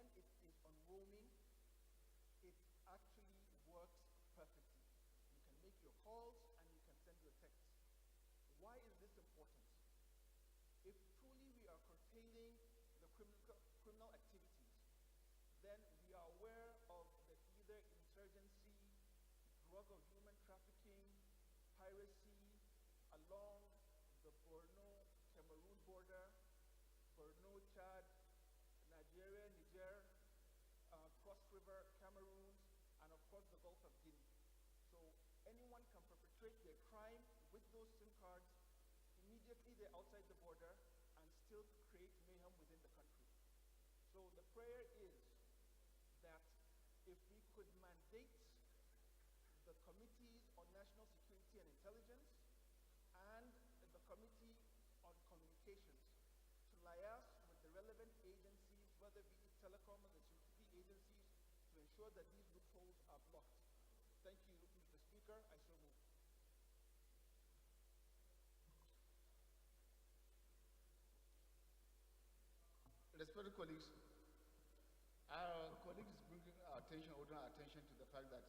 when it is on roaming, it actually works perfectly. You can make your calls and you can send your texts. Why is this important? If truly we are curtailing the criminal activities, then we are aware of the either insurgency, drug or human trafficking, piracy along the Borno-Cameroon border, Borno-Chad, Nigeria, Niger, Cross River, Cameroon, and of course the Gulf of Guinea. So anyone can perpetrate their crime with those SIM cards. Immediately they're outside the border and still create mayhem within the country. So the prayer is that if we could mandate the Committees on National Security and Intelligence and the Committee on Communications to liaise with the relevant agencies, whether it be telecom or the security agencies, to ensure that these loopholes are blocked. Thank you, Mr. Speaker. I so move. Respected colleagues, our colleague is bringing our attention, ordering our attention to the fact that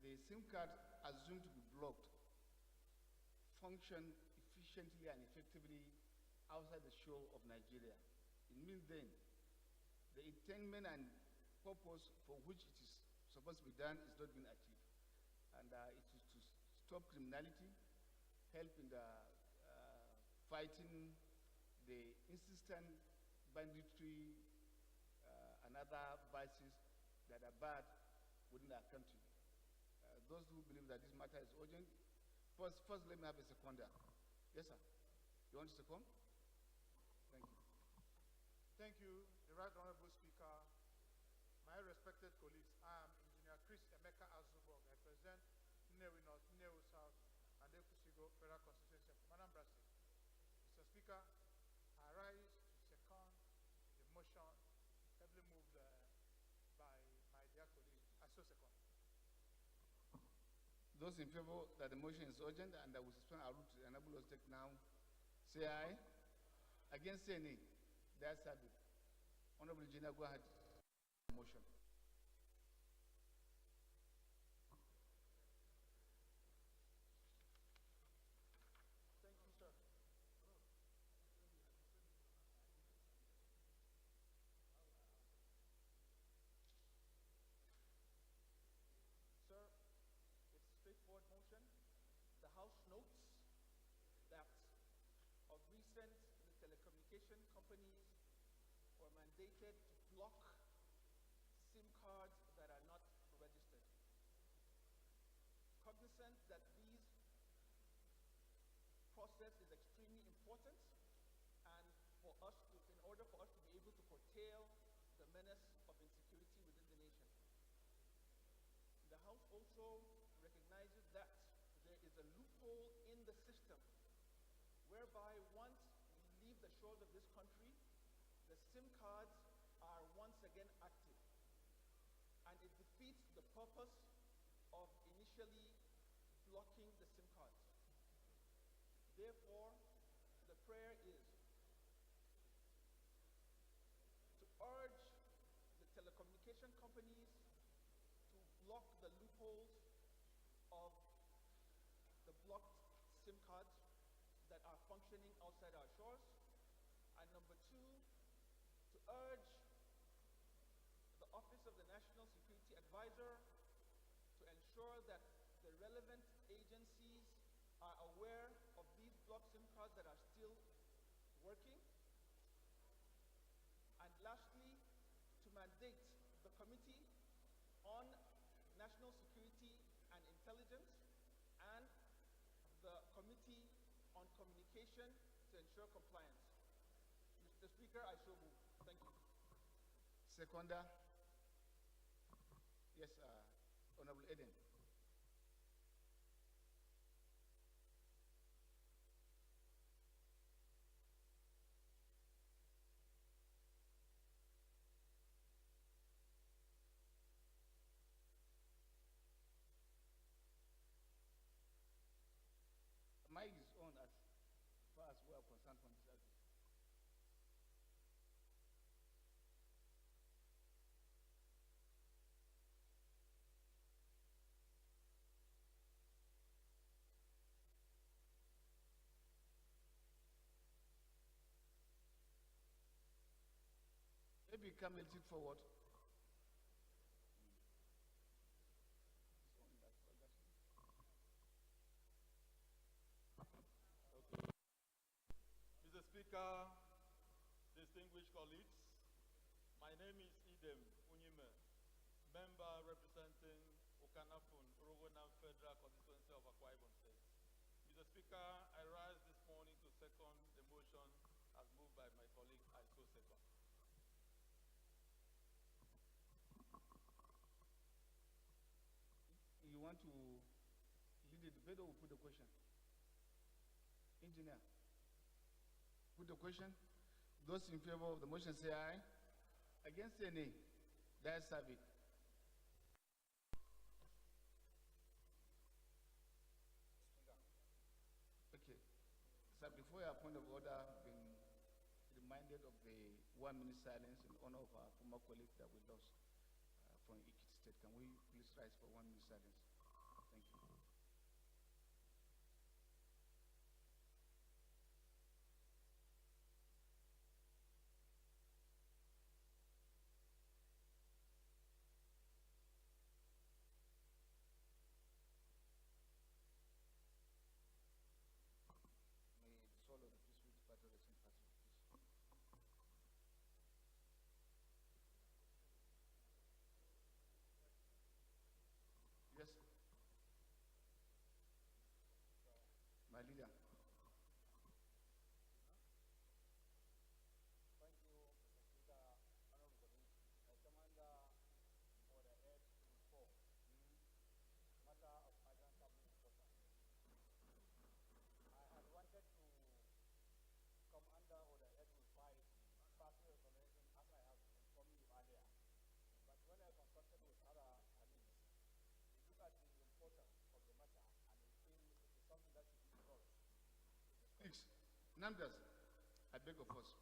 the SIM card assumed to be blocked function efficiently and effectively outside the shore of Nigeria. It means then the intent and purpose for which it is supposed to be done is not being achieved. And it is to stop criminality, help in the fighting the insistent banditry and other vices that are bad within our country. Those who believe that this matter is urgent, first let me have a seconder. Yes, sir. You want to second? Thank you. Thank you, the Right Honorable Speaker. My respected colleagues, I am Engineer Chris Emeka Azubog. I present Nnewi North, Nnewi South, and Ekusigo Federal Constituency of Anambra State. Mr. Speaker, I rise to second the motion heavily moved by my dear colleague. I so second. Those in favor that the motion is urgent and that we suspend our route to enable us to take now, say aye. Against, say nay. That's it. Honorable Engineer, go ahead. Motion. Thank you, sir. Sir, it's a straightforward motion. The House notes that of recent, the telecommunication companies were mandated to block SIM cards that are not registered. Cognizant that this process is extremely important, and in order for us to be able to curtail the menace of insecurity within the nation. The House also recognizes that there is a loophole in the system whereby once we leave the shores of this country, the SIM cards are once again active. And it defeats the purpose of initially blocking the SIM cards. Therefore, the prayer is to urge the telecommunication companies to block the loopholes of the blocked SIM cards that are functioning outside our shores. And number two, to urge the Office of the National Security Advisor to ensure that the relevant agencies are aware of these blocked SIM cards that are still working. And lastly, to mandate the Committee on National Security and Intelligence and the Committee on Communication to ensure compliance. Mr. Speaker, I so move. Thank you. Seconder. Yes, Honorable Eden. Mic is on as far as we are concerned from this argument. we come a little forward. Mr. Speaker, distinguished colleagues, my name is Idem Unyime, member representing Okanafun, Orogonam Federal Constituency of Akwa Ibom State. Mr. Speaker, I rise this morning to second the motion as moved by my colleague. I so second. You want to lead the debate or put the question? Engineer, put the question. Those in favor of the motion say aye. Against say nay. That is it. Okay. So before your point of order, been reminded of the 1 minute silence in honor of our former colleague that we lost from Ekiti State. Can we please rise for 1 minute silence? Thank you. May the soul of the peaceful battle rest in peace. Yes. My leader. Thank you, Mr. Speaker. Honorable colleagues, I come under Order 824, matter of migrant public quota. I had wanted to come under Order 825, party resolution, as I have informed you earlier. But when I consulted with other colleagues, we look at the importance of the matter and we feel it is something that should be discussed. Please, Namdas, I beg of us.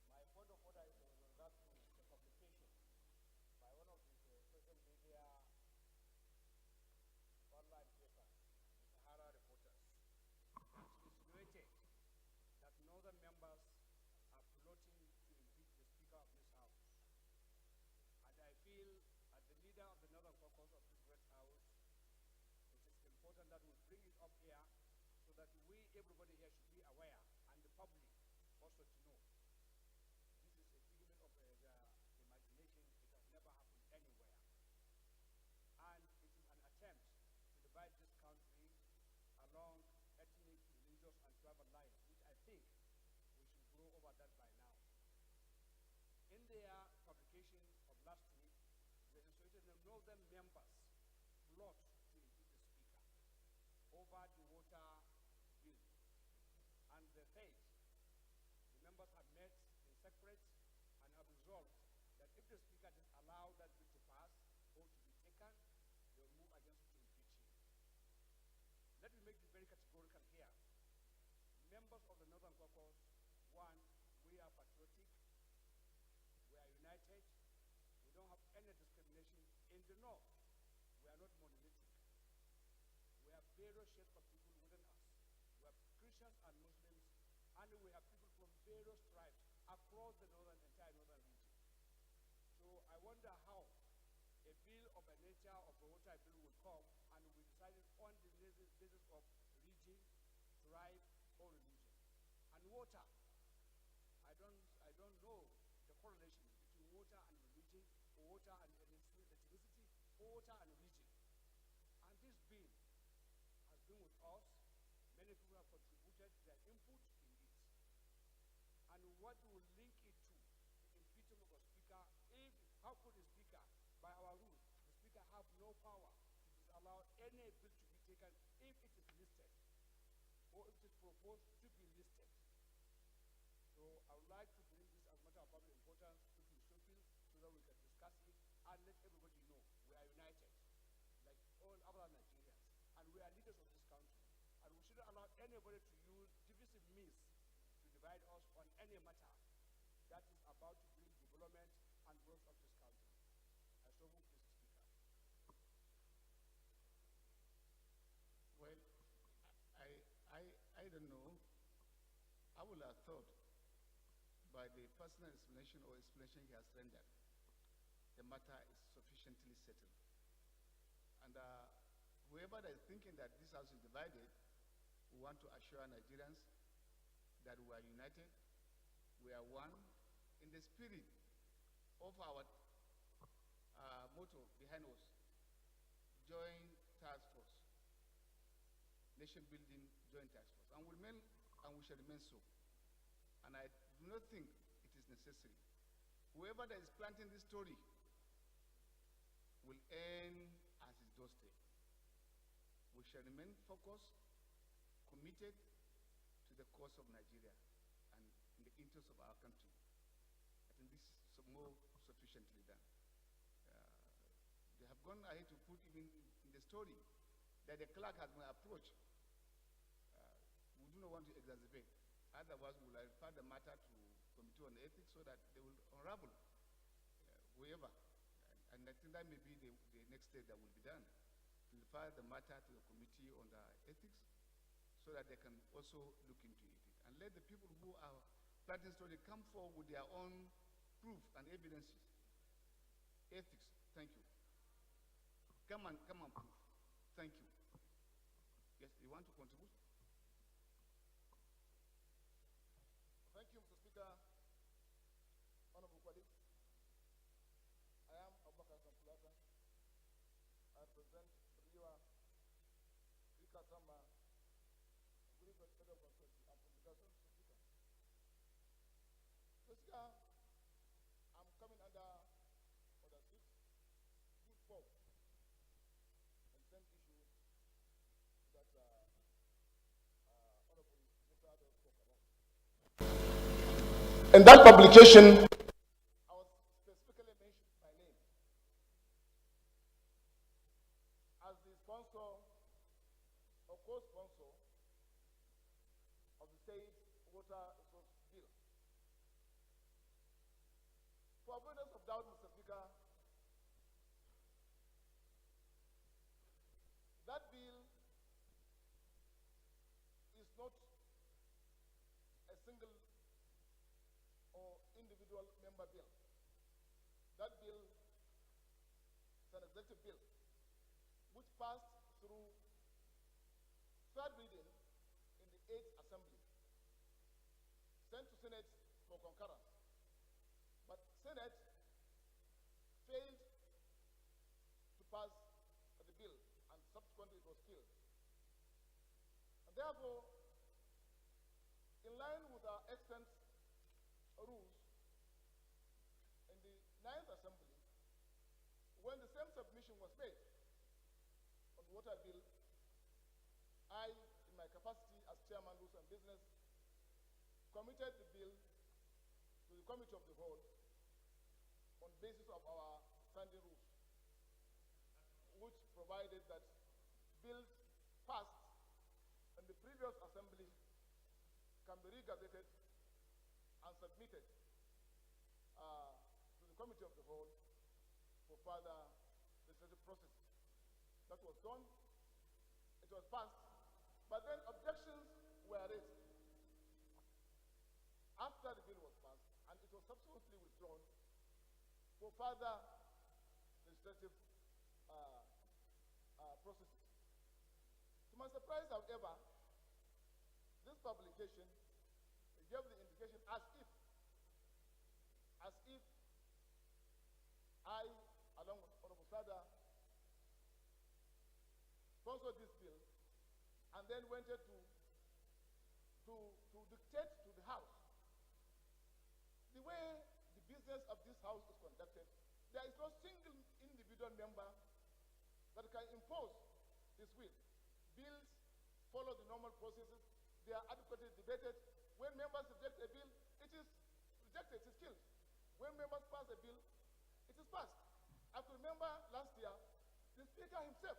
My point of order is with regard to the publication by one of the social media online papers, the Sahara Reporters. It's insinuated that northern members are plotting to impeach the Speaker of this House. And I feel, as the leader of the Northern Caucus of this great House, it is important that we bring it up here so that everybody here should be aware, and the public also to know. This is a figment of their imagination. It has never happened anywhere. And it is an attempt to divide this country along ethnic, religious, and tribal lines, which I think we should grow over that by now. In their publication of last week, they instructed the northern members plot to impeach the Speaker over the water bill. And they said the members have met in secret and have resolved that if the Speaker does allow that bill to pass or to be taken, they will move against it to impeach him. Let me make this very categorical here. Members of the Northern Caucus, one, we are patriotic, we are united, we don't have any discrimination in the North. We are not monolithic. We have various shades of people within us. We have Christians and Muslims, and we have people from various tribes across the entire northern region. So I wonder how a bill of a nature of the water bill will come, and we decided on the basis of region, tribe, or religion. And water, I don't know the correlation between water and religion, or water and ethnicity, or water and religion. And this bill has been with us. Many people have contributed their input in it. And what will link it to the impeachment of a Speaker? How could the Speaker, by our rules, the Speaker have no power to disallow any bill to be taken if it is listed, or if it is proposed to be listed? So I would like to bring this as a matter of public importance to the Shofil so that we can discuss it and let everybody know we are united, like all other Nigerians, and we are leaders of this country. And we shouldn't allow anybody to use divisive means to divide us on any matter that is about to bring development and growth of this country. I so move, Mr. Speaker. Well, I don't know. I would have thought by the personal explanation or explanation he has rendered, the matter is sufficiently settled. And whoever that is thinking that this house is divided, we want to assure Nigerians that we are united, we are one, in the spirit of our motto behind us, joint task force, nation building joint task force, and we shall remain so. And I do not think it is necessary. Whoever that is planting this story will end at his doorstep. We shall remain focused, committed to the cause of Nigeria and in the interest of our country. I think this is more sufficiently done. They have gone ahead to put even in the story that the clerk has been approached. We do not want to exacerbate. Otherwise, we will refer the matter to Committee on Ethics so that they will unravel whoever. And I think that may be the next step that will be done. To refer the matter to the Committee on the Ethics so that they can also look into it. And let the people who are planting story come forward with their own proof and evidences. Ethics, thank you. Come on, proof. Thank you. Yes, you want to contribute? Thank you, Mr. Speaker. Honorable colleagues, I am Abubakar Sampulata. I represent Riwa, Rikatama, Guriba Federal Consultancy, and Communications, Mr. Speaker. Mr. Speaker, I'm coming under Order 6, Good 4, and same issue that Honorable Mr. spoke about. In that publication, I was specifically mentioned by name as the sponsor or co-sponsor of the State Water Resource Bill. For avoidance of doubt, Mr. Speaker, that bill is not a single or individual member bill. That bill is an executive bill which passed through third reading in the 8th Assembly, sent to Senate for concurrence. But Senate failed to pass the bill, and subsequently it was killed. And therefore, in line with our extant rules, in the 9th Assembly, when the same submission was made on the water bill, I, in my capacity as Chairman Rules and Business, committed the bill to the Committee of the Whole on basis of our standing rules, which provided that bills passed in the previous assembly can be regazetted and submitted to the Committee of the Whole for further legislative process. That was done, it was passed, but then objections were raised after the bill was passed, and it was subsequently withdrawn for further legislative processes. To my surprise, however, this publication gave the indication as if I, along with Honorable Sada, sponsored this bill and then went to dictate to the House the way the business of this House is conducted. There is no single individual member that can impose his will. Bills follow the normal processes. They are adequately debated. When members reject a bill, it is rejected, it is killed. When members pass a bill, it is passed. I could remember last year, the Speaker himself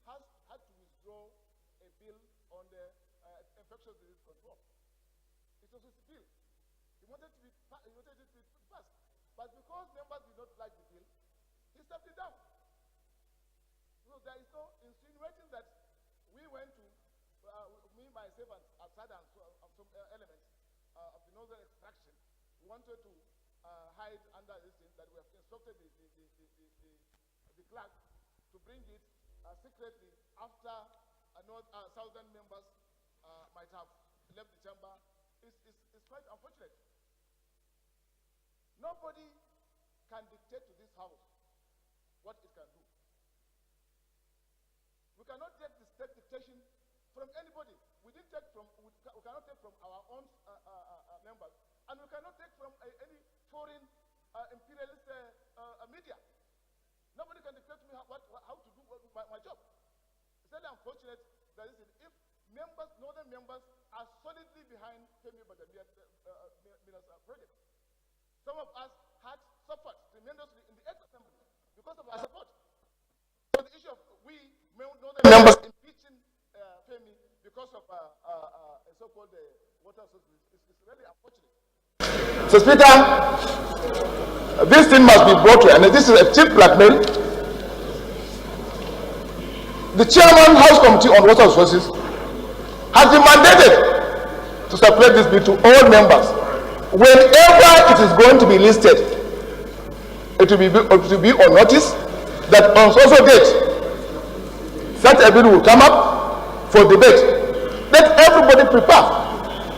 had to withdraw a bill on the infectious disease control. It was his bill. He wanted it to be passed. But because members did not like the bill, he stepped it down. So there is no insinuating that we went to, me, myself, and Sada, and some elements of the northern extraction wanted to hide under this thing, that we have instructed the clerk to bring it secretly after southern members might have left the chamber. It's quite unfortunate. Nobody can dictate to this house what it can do. We cannot take the state dictation from anybody. We cannot take from our own members, and we cannot take from any foreign imperialist media. Nobody can dictate to me how to do my job. It's very unfortunate that if northern members are solidly behind Femi Badamia's project, some of us had suffered tremendously in the 8th Assembly because of our support. So the issue of northern members impeaching Femi because of a so-called water subsidy is really unfortunate. So, Speaker, this thing must be brought to, and this is a cheap blackmail. The chairman House Committee on Water Resources has been mandated to circulate this bill to all members. Whenever it is going to be listed, it will be on notice that on social date, such a bill will come up for debate. Let everybody prepare.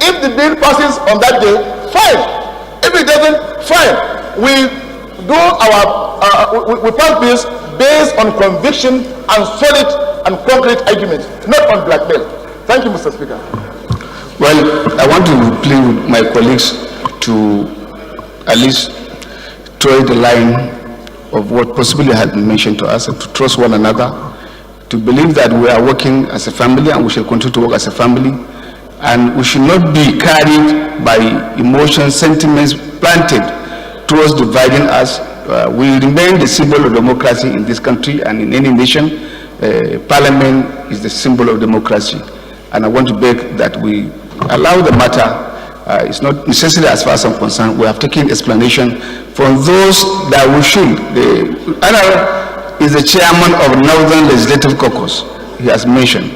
If the bill passes on that day, fine. If it doesn't, fine. We do we pass bills based on conviction and solid and concrete arguments, not on blackmail. Thank you, Mr. Speaker. Well, I want to plead with my colleagues to at least tread the line of what possibly has been mentioned to us, and to trust one another, to believe that we are working as a family and we shall continue to work as a family, and we should not be carried by emotions, sentiments planted towards dividing us. We remain the symbol of democracy in this country and in any nation. Parliament is the symbol of democracy, and I want to beg that we allow the matter. It's not necessary as far as I'm concerned. We have taken explanation from those that we should. The NR is the chairman of Northern Legislative Caucus. He has mentioned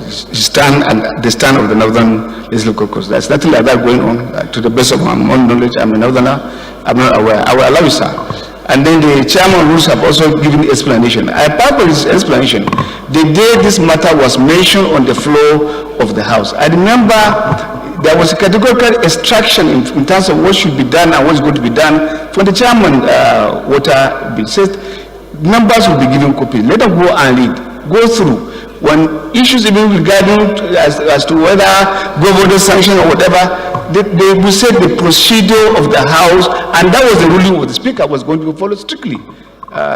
his stand and the stand of the Northern Legislative Caucus. There's nothing like that going on. To the best of my own knowledge, I'm a Northerner. I'm not aware. I will allow you, sir. And then the chairman rules have also given explanation. I purpose this explanation the day this matter was mentioned on the floor of the House. I remember there was a categorical instruction in terms of what should be done and what's going to be done from the chairman. Water bill says members will be given copies. Let them go and read, go through. When issues even regarding as to whether government sanction or whatever, they will say the procedure of the House, and that was the ruling of the Speaker was going to be followed strictly.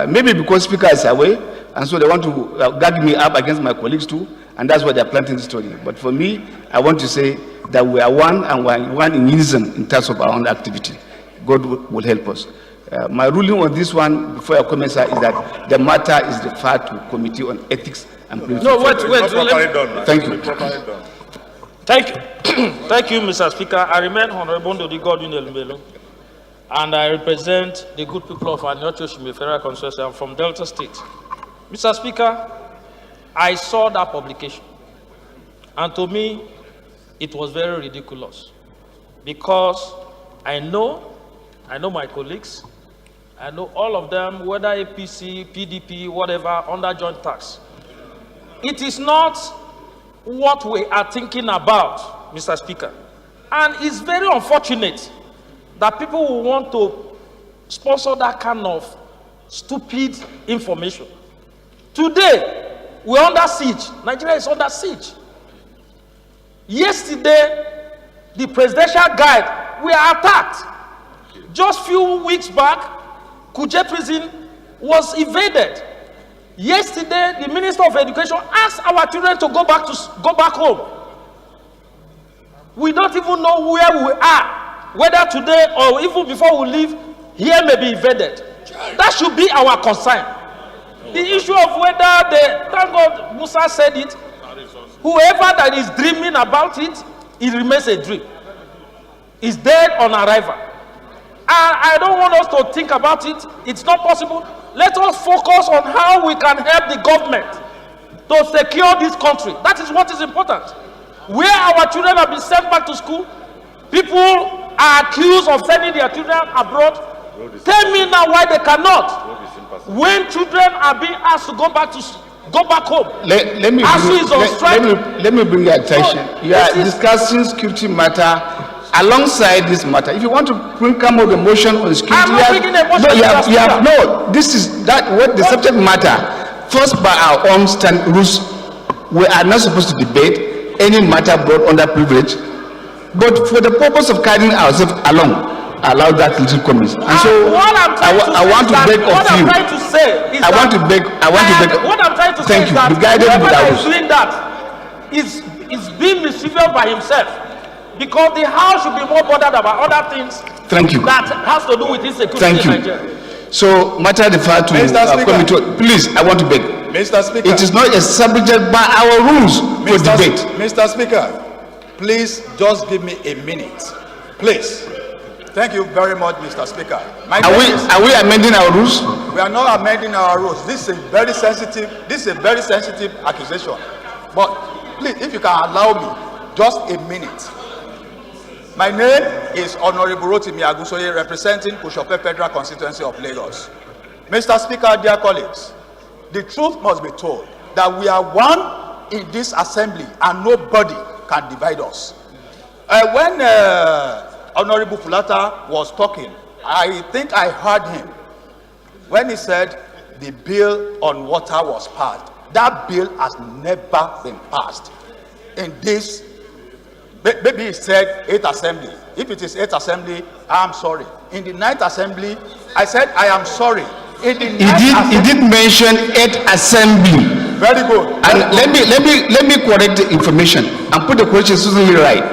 Maybe because Speaker is away, and so they want to gag me up against my colleagues too, and that's why they're planting the story. But for me, I want to say that we are one, and we are one in unison in terms of our own activity. God will help us. My ruling on this one, before I comment, sir, is that the matter is referred to Committee on Ethics and Principles. No, wait. Thank you. Thank you. Thank you, Mr. Speaker. I remain Honorable Ndodi Godwin Elumelu, and I represent the good people of Anyocho Shime Federal Constituency. I'm from Delta State. Mr. Speaker, I saw that publication, and to me, it was very ridiculous, because I know my colleagues, I know all of them, whether APC, PDP, whatever, under joint tax. It is not what we are thinking about, Mr. Speaker. And it's very unfortunate that people will want to sponsor that kind of stupid information. Today, we're under siege. Nigeria is under siege. Yesterday, the presidential guide, we are attacked. Just a few weeks back, Kuje prison was invaded. Yesterday, the Minister of Education asked our children to go back home. We don't even know where we are, whether today or even before we leave, here may be invaded. That should be our concern. The issue of whether thank God Musa said it, whoever that is dreaming about it, it remains a dream. It's dead on arrival. I don't want us to think about it. It's not possible. Let us focus on how we can help the government to secure this country. That is what is important. Where our children have been sent back to school, people are accused of sending their children abroad. Tell me now why they cannot. When children are being asked to go back home, let me bring your attention. So, you are discussing security matter alongside this matter. If you want to come up with a motion on security, I'm not bringing a motion. No, this is what the subject matter. First, by our own rules, we are not supposed to debate any matter brought under privilege. But for the purpose of carrying ourselves along, allow that little comments. And so I want to beg of you. I want to beg. What I'm trying to say is that whoever is doing that is being mischievous by himself, because the House should be more bothered about other things. Thank you. That has to do with insecurity. Thank you. So matter referred to committee. Please, I want to beg. Mr. Speaker, it is not a subject by our rules for debate. Mr. Speaker, please just give me a minute, please. Thank you very much, Mr. Speaker. Are we amending our rules? We are not amending our rules. This is a very sensitive accusation. But please, if you can allow me just a minute. My name is Honorable Rotimi Agusoye, representing Kushope Federal Constituency of Lagos. Mr. Speaker, dear colleagues, the truth must be told that we are one in this assembly and nobody can divide us. When Honorable Fulata was talking, I think I heard him when he said the bill on water was passed. That bill has never been passed in this. Maybe he said 8th assembly. If it is 8th assembly, I am sorry. In the 9th assembly, I said I am sorry. In the he did mention 8th assembly. Very good. And let me correct the information and put the question certainly right.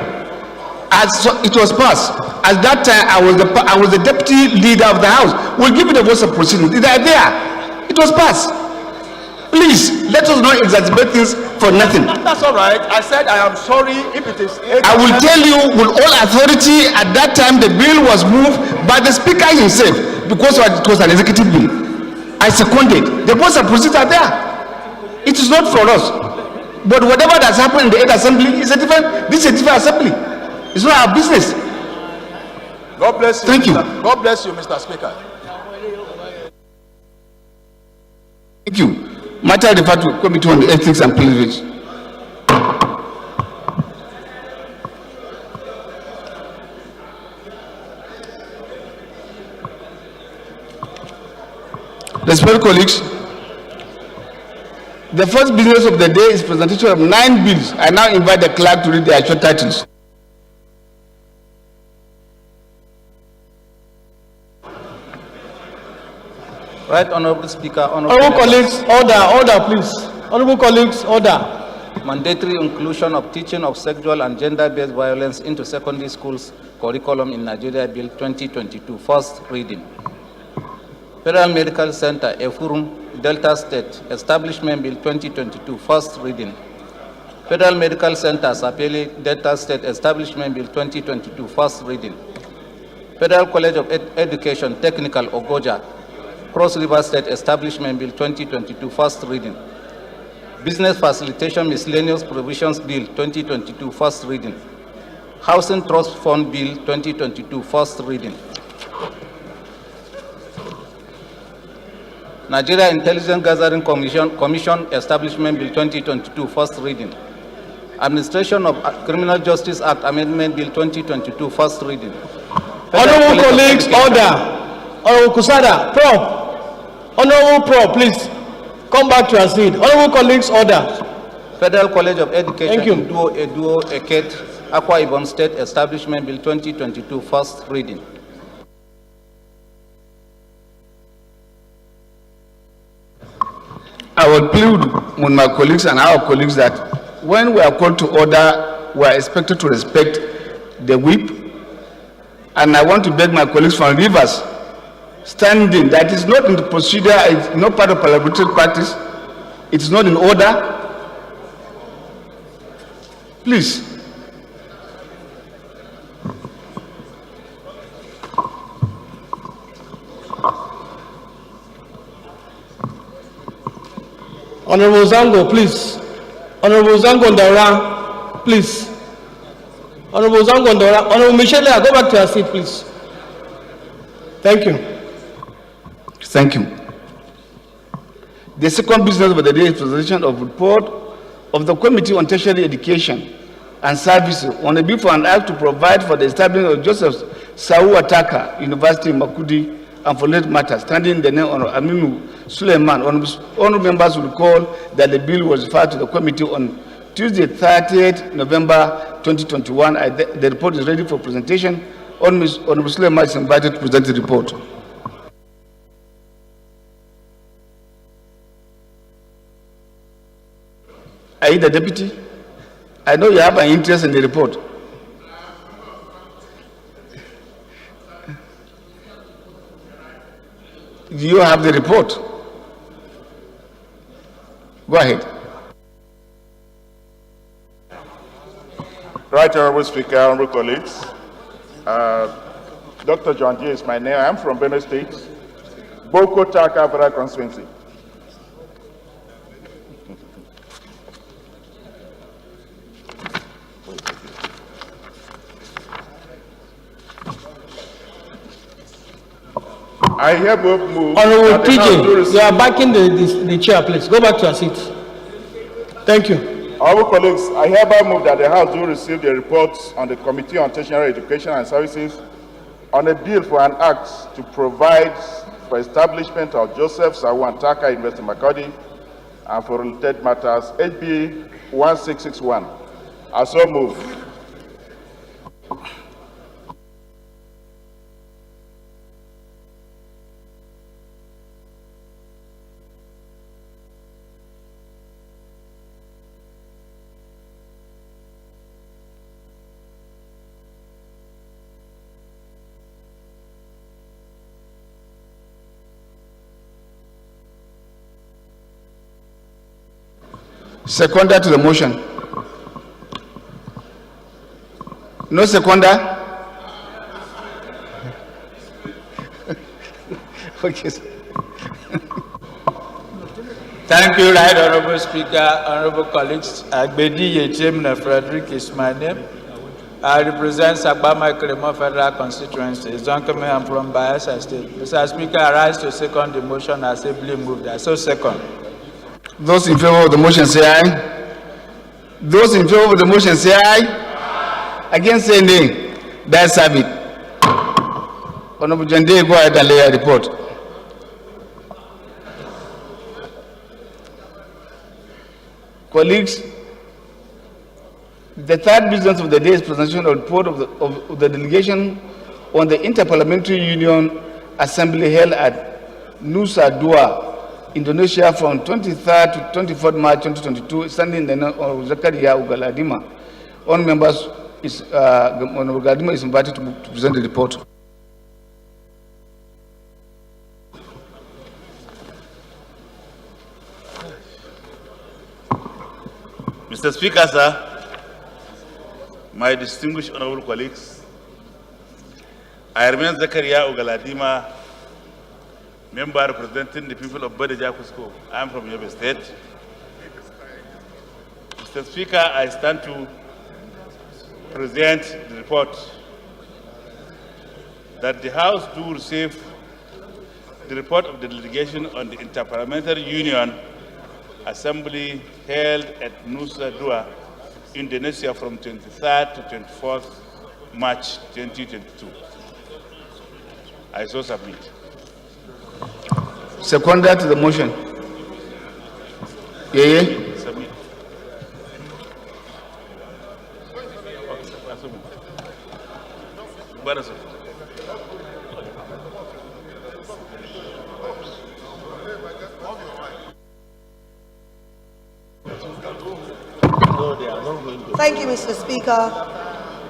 As it was passed, at that time I was the deputy leader of the House. We'll give you the voice of proceedings. They are there. It was passed. Please, let us not exacerbate things for nothing. That's all right. I said I am sorry if it is. I will tell you with all authority, at that time the bill was moved by the speaker himself because it was an executive bill. I seconded. The voice of proceedings are there. It is not for us. But whatever that's happened in the 8th assembly is this is a different assembly. It's not our business. God bless you. Thank you. God bless you, Mr. Speaker. Thank you. Matter referred to Committee on Ethics and Privilege. Respected colleagues, the first business of the day is presentation of 9 bills. I now invite the clerk to read the actual titles. Right, Honorable Speaker. Honorable colleagues, order, please. Honorable colleagues, order. Mandatory inclusion of teaching of sexual and gender-based violence into secondary schools curriculum in Nigeria Bill 2022, first reading. Federal Medical Center, Efurum, Delta State, Establishment Bill 2022, first reading. Federal Medical Center, Sapele, Delta State, Establishment Bill 2022, first reading. Federal College of Education, Technical, Ogoja, Cross River State Establishment Bill 2022, first reading. Business Facilitation Miscellaneous Provisions Bill 2022, first reading. Housing Trust Fund Bill 2022, first reading. Nigeria Intelligence Gathering Commission Establishment Bill 2022, first reading. Administration of Criminal Justice Act Amendment Bill 2022, first reading. Honorable colleagues, order. Honorable Kusada, Prof. Honorable Prof, please come back to your seat. Honorable colleagues, order. Federal College of Education, Thank you. Eduo, Eket, Akwa Ibom State Establishment Bill 2022, first reading. I will plead with my colleagues and our colleagues that when we are called to order, we are expected to respect the whip. And I want to beg my colleagues from Rivers, standing, that is not in the procedure, it's not part of parliamentary practice, it's not in order. Please. Honorable Zango, please. Honorable Zango Ndara, please. Honorable Zangondora, Honorable Michelle, go back to your seat, please. Thank you. Thank you. The second business of the day is presentation of report of the Committee on Tertiary Education and Services on a bill for an act to provide for the establishment of Joseph Sau Ataka University in Makudi and for related matters, standing in the name of Aminu Suleiman. Honorable members will recall that the bill was referred to the committee on Tuesday, 30th November 2021. The report is ready for presentation. Honorable Suleiman is invited to present the report. Are you the deputy? I know you have an interest in the report. Do you have the report? Go ahead. Right, Honorable Speaker, Honorable colleagues. Dr. John J. is my name. I am from Benue State, Boko Taka Federal Constituency. I hereby move. Honorable TJ, you are backing the chair, please. Go back to your seat. Thank you. Honorable colleagues, I hereby move that the House do receive the reports on the Committee on Tertiary Education and Services on a bill for an act to provide for establishment of Joseph Sau Ataka University Makodi and for related matters, HB 1661. I so move. Seconder to the motion. No seconder? Okay. Thank you, Right Honorable Speaker, Honorable colleagues. Agbedi Yechim Frederick is my name. I represent Sagbama Kremo Federal Constituency. Zonkame, I'm from Bayelsa State. Mr. Speaker, I rise to second the motion as ably moved. I so second. Those in favor of the motion say aye. Those in favor of the motion say aye. Against say nay. That's have it. Honorable Jande, go ahead and lay a report. Colleagues, the third business of the day is presentation of report of the delegation on the Interparliamentary Union Assembly held at Nusa Dua, Indonesia from 23rd to 24th March 2022, standing in the name of Zakaria Ugaladima. All members Honorable Ugaladima is invited to present the report. Mr. Speaker, sir, my distinguished honorable colleagues, I remain Zakaria Ugaladima, member representing the people of Badeja Kusko. I am from Yobe State. Mr. Speaker, I stand to present the report that the House do receive the report of the delegation on the Interparliamentary Union Assembly held at Nusa Dua, Indonesia from 23rd to 24th March 2022. I so submit. Seconder to the motion. Yeah. Submit. Thank you, Mr. Speaker.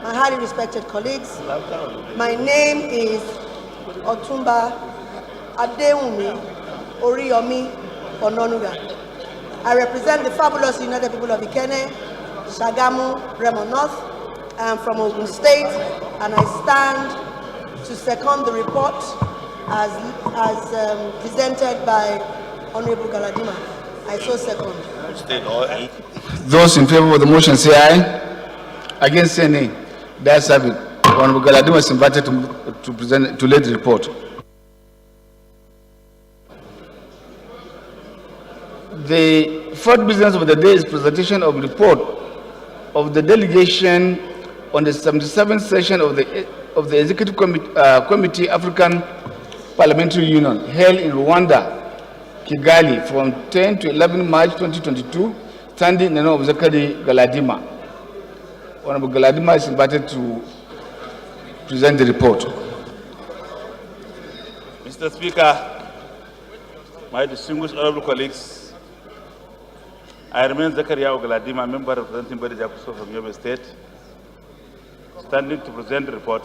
My highly respected colleagues, my name is Otumba Adewumi Oriyomi Ononuga. I represent the fabulous United People of Ikene, Shagamu, Remo North. I am from Ogun State, and I stand to second the report as presented by Honorable Galadima. I so second. Those in favor of the motion say aye. Against say nay. That's have it. Honorable Galadima is invited to lead the report. The fourth business of the day is presentation of report of the delegation on the 77th session of the Executive Committee African Parliamentary Union held in Rwanda, Kigali, from 10 to 11 March 2022, standing in the name of Zakari Galadima. Honorable Galadima is invited to present the report. Mr. Speaker, my distinguished honorable colleagues, I remain Zakaria Galadima, member representing Bari Jakuso from Yobe State, standing to present the report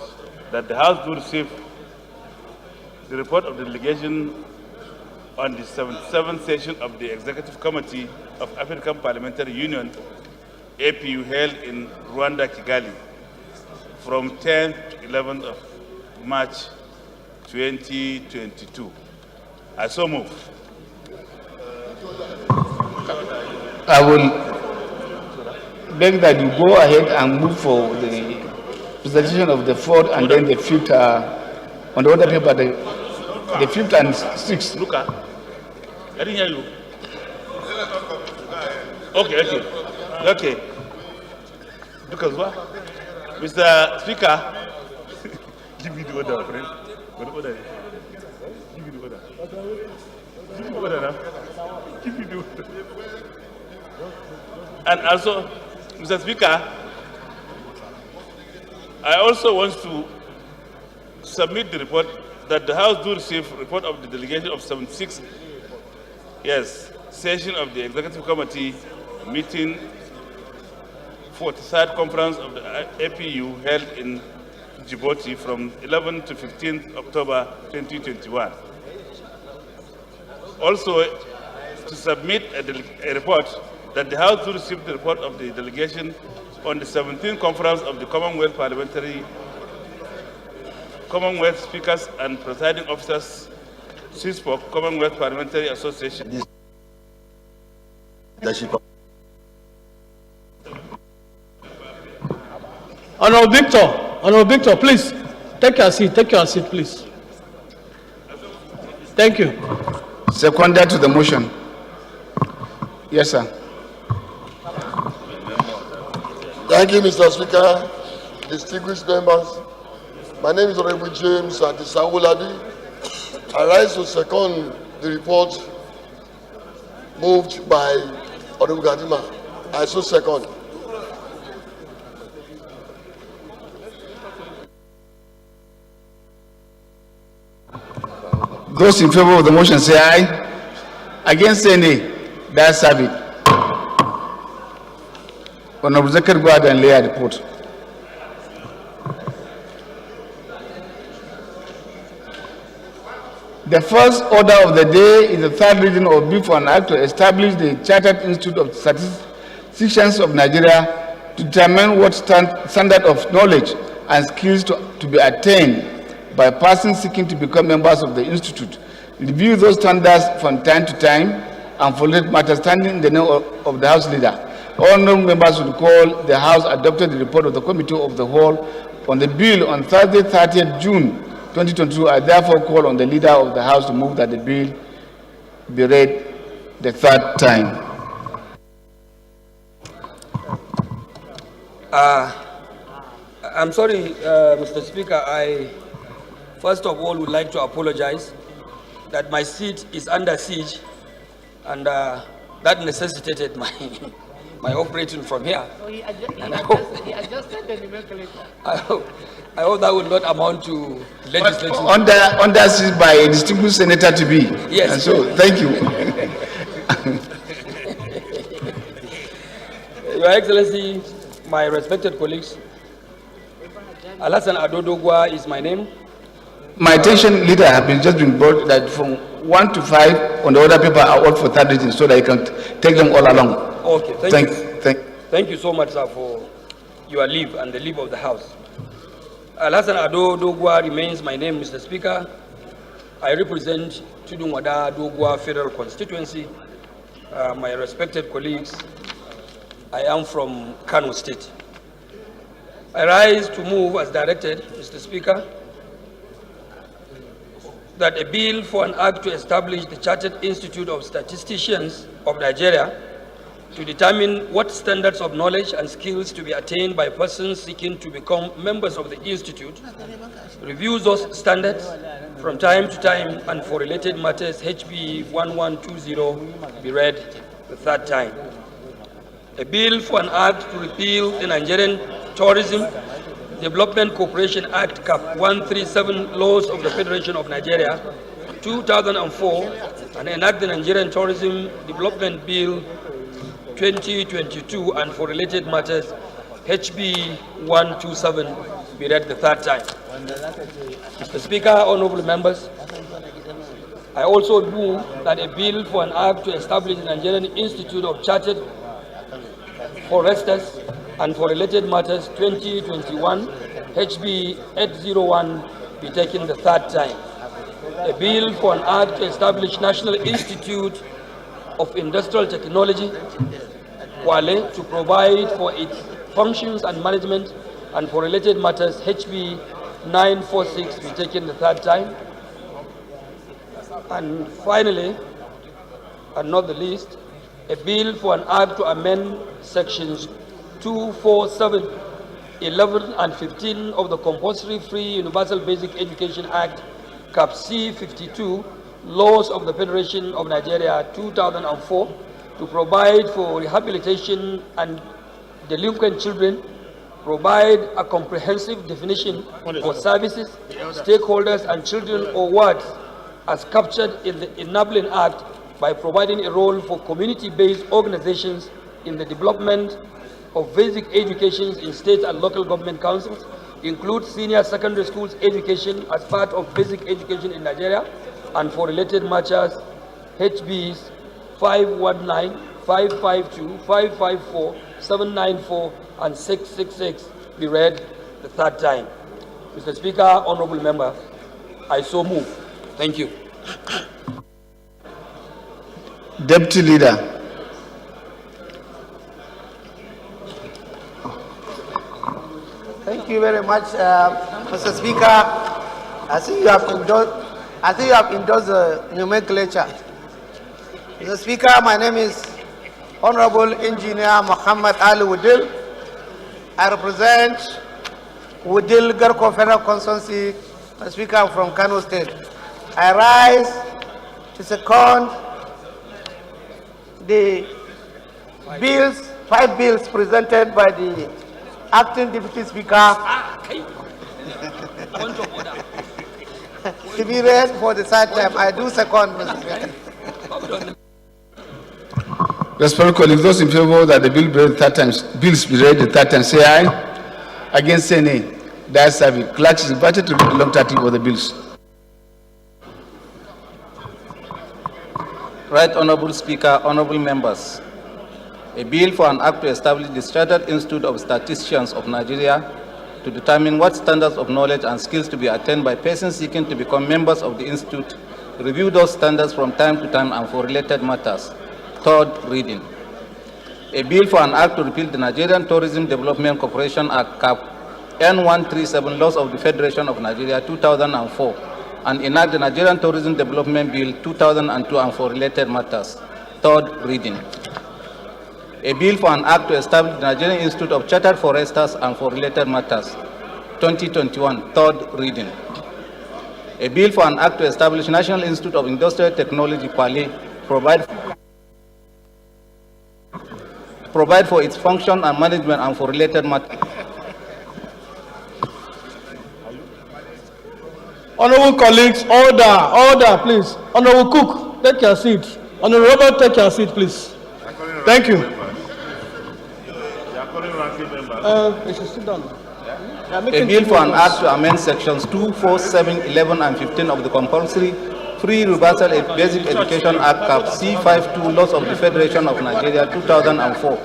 that the House do receive the report of the delegation on the 77th session of the Executive Committee of African Parliamentary Union, APU, held in Rwanda, Kigali, from 10th to 11th of March 2022. I so move. I will beg that you go ahead and move for the presentation of the fourth and then the fifth on the other paper, the fifth and sixth. Look at, I didn't hear you. Okay. Because what? Mr. Speaker, give me the order, friend. What order? Give me the order. Give me the order now. Give me the order. And also, Mr. Speaker, I also want to submit the report that the House do receive report of the delegation of 76 session of the Executive Committee meeting 43rd conference of the APU held in Djibouti from 11 to 15 October 2021. Also, to submit a report that the House do receive the report of the delegation on the 17th conference of the Commonwealth Speakers and Presiding Officers, CISPOC, Commonwealth Parliamentary Association. Honorable Victor, please take your seat, please. Thank you. Seconded to the motion. Yes, sir. Thank you, Mr. Speaker, distinguished members. My name is Honorable James Adisawulabi. I rise to second the report moved by Honorable Galadima. I so second. Those in favor of the motion say aye. Against say nay. That's have it. Honorable Zakir, go ahead and lay a report. The first order of the day is the third reading of Bill for an Act to establish the Chartered Institute of Statisticians of Nigeria to determine what standard of knowledge and skills to be attained by persons seeking to become members of the Institute, review those standards from time to time, and formulate matters standing in the name of the House leader. All members will call the House adopted the report of the Committee of the Whole on the bill on Thursday, 30th June 2022. I therefore call on the leader of the House to move that the bill be read the third time. I'm sorry, Mr. Speaker. I first of all would like to apologize that my seat is under siege, and that necessitated my operating from here. Oh, he adjusted the nomenclature. I hope that would not amount to legislative. Under siege by a distinguished senator to be. Yes. And so, thank you. Your Excellency, my respected colleagues, Alassane Adodogwa is my name. My attention, leader, has just been brought that from 1 to 5 on the other paper are all for third reading, so that you can take them all along. Okay, thank you so much, sir, for your leave and the leave of the House. Alassane Adodogwa remains my name, Mr. Speaker. I represent Tudunwada Dogwa Federal Constituency. My respected colleagues, I am from Kano State. I rise to move as directed, Mr. Speaker, that a bill for an act to establish the Chartered Institute of Statisticians of Nigeria to determine what standards of knowledge and skills to be attained by persons seeking to become members of the institute, reviews those standards from time to time, and for related matters, HB 1120 be read the third time. A bill for an act to repeal the Nigerian Tourism Development Corporation Act Cap 137 laws of the Federation of Nigeria 2004 and enact the Nigerian Tourism Development Bill 2022 and for related matters HB 127 be read the third time. Mr. Speaker, honorable members, I also move that a bill for an act to establish the Nigerian Institute of Chartered Foresters and for related matters 2021 HB 801 be taken the third time. A bill for an act to establish National Institute of Industrial Technology, Kwale, to provide for its functions and management and for related matters HB 946 be taken the third time. And finally, and not the least, a bill for an act to amend sections 247, 11 and 15 of the Compulsory Free Universal Basic Education Act, Cap C 52, laws of the Federation of Nigeria 2004, to provide for rehabilitation and delinquent children, provide a comprehensive definition for services, stakeholders, and children or words as captured in the Enabling Act by providing a role for community-based organizations in the development of basic education in state and local government councils, include senior secondary schools education as part of basic education in Nigeria, and for related matters, HBs 519, 552, 554, 794, and 666 be read the third time. Mr. Speaker, honorable member, I so move. Thank you. Deputy Leader. Thank you very much, Mr. Speaker. I think you have endorsed the nomenclature. Mr. Speaker, my name is Honorable Engineer Muhammad Ali Wudil. I represent Wudil Garko Federal Constituency. Mr. Speaker, I'm from Kano State. I rise to second the bills, 5 bills presented by the Acting Deputy Speaker to be read for the third time. I do second, Mr. Speaker. Respected colleagues, those in favor that the bill be read the third time, bills be read the third time, say aye. Against, say nay. The ayes have it. Clerk is invited to read the long title of the bills. Right Honorable Speaker, honorable members. A bill for an act to establish the Chartered Institute of Statisticians of Nigeria to determine what standards of knowledge and skills to be attained by persons seeking to become members of the institute, review those standards from time to time and for related matters. Third reading. A bill for an act to repeal the Nigerian Tourism Development Corporation Act Cap N137 laws of the Federation of Nigeria 2004 and enact the Nigerian Tourism Development Bill 2002 and for related matters. Third reading. A bill for an act to establish the Nigerian Institute of Chartered Foresters and for related matters. 2021. Third reading. A bill for an act to establish National Institute of Industrial Technology, Kwale, provide for its function and management and for related matters. Honorable colleagues, order, please. Honorable Cook, take your seat. Honorable Robert, take your seat, please. Thank you. You should sit down. A bill for an act to amend sections 2, 4, 7, 11, and 15 of the Compulsory Free Universal Basic Education Act Cap C52 laws of the Federation of Nigeria 2004,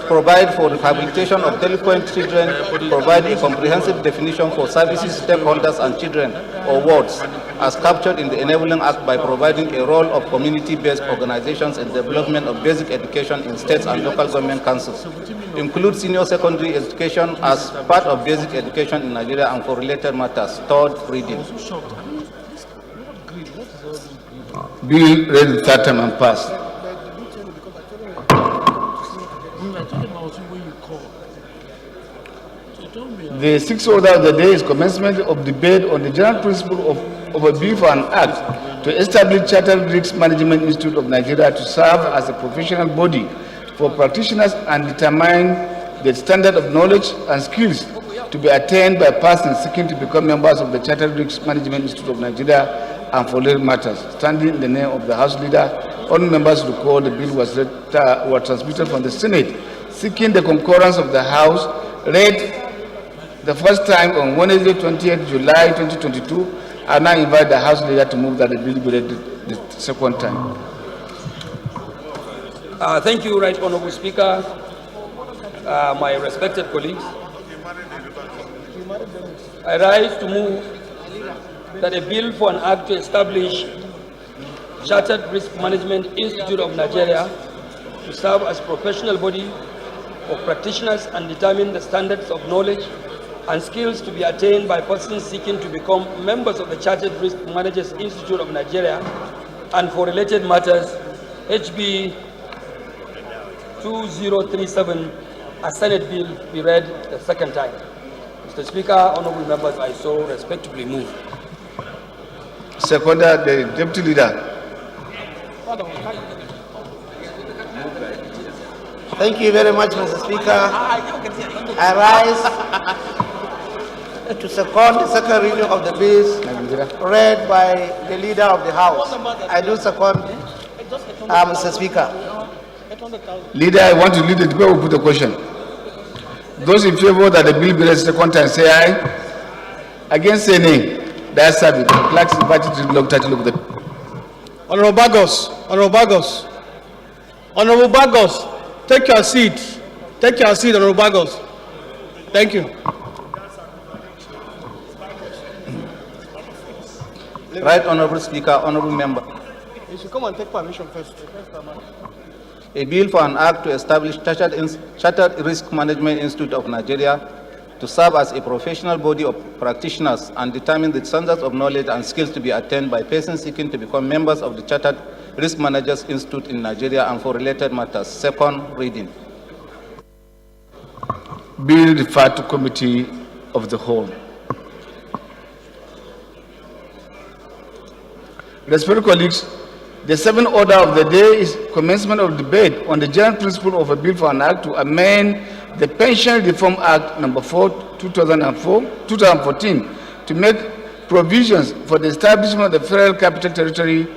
provide for rehabilitation of delinquent children, provide a comprehensive definition for services, stakeholders, and children or wards, as captured in the Enabling Act by providing a role of community-based organizations in the development of basic education in states and local government councils, include senior secondary education as part of basic education in Nigeria and for related matters. Third reading. Bill read the third time and passed. The sixth order of the day is commencement of debate on the general principle of a bill for an act to establish Chartered Risk Management Institute of Nigeria to serve as a professional body for practitioners and determine the standard of knowledge and skills to be attained by persons seeking to become members of the Chartered Risk Management Institute of Nigeria and for related matters. Standing in the name of the House Leader, all members recall the bill was transmitted from the Senate, seeking the concurrence of the House, read the first time on Wednesday, 20th July 2022. I now invite the House Leader to move that the bill be read the second time. Thank you, Right Honorable Speaker, my respected colleagues. I rise to move that a bill for an act to establish Chartered Risk Management Institute of Nigeria to serve as professional body of practitioners and determine the standards of knowledge and skills to be attained by persons seeking to become members of the Chartered Risk Managers Institute of Nigeria and for related matters, HB 2037, a Senate bill be read the second time. Mr. Speaker, honorable members, I so respectfully move. Seconder, the Deputy Leader. Thank you very much, Mr. Speaker. I rise to second the second reading of the bills read by the Leader of the House. I do second, Mr. Speaker. Leader, I want to lead the debate. We'll put the question. Those in favor that the bill be read second time say aye. Against say nay. That's it. The clerk is invited to log title of the. Honorable Bagos, Honorable Bagos, Honorable Bagos, take your seat. Take your seat, Honorable Bagos. Thank you. Right Honorable Speaker, Honorable Member. You should come and take permission first. A bill for an act to establish Chartered Risk Management Institute of Nigeria to serve as a professional body of practitioners and determine the standards of knowledge and skills to be attained by persons seeking to become members of the Chartered Risk Managers Institute in Nigeria and for related matters. Second reading. Bill referred to Committee of the Whole. Respected colleagues, the seventh order of the day is commencement of debate on the general principle of a bill for an act to amend the Pension Reform Act No. 4, 2014 to make provisions for the establishment of the Federal Capital Territory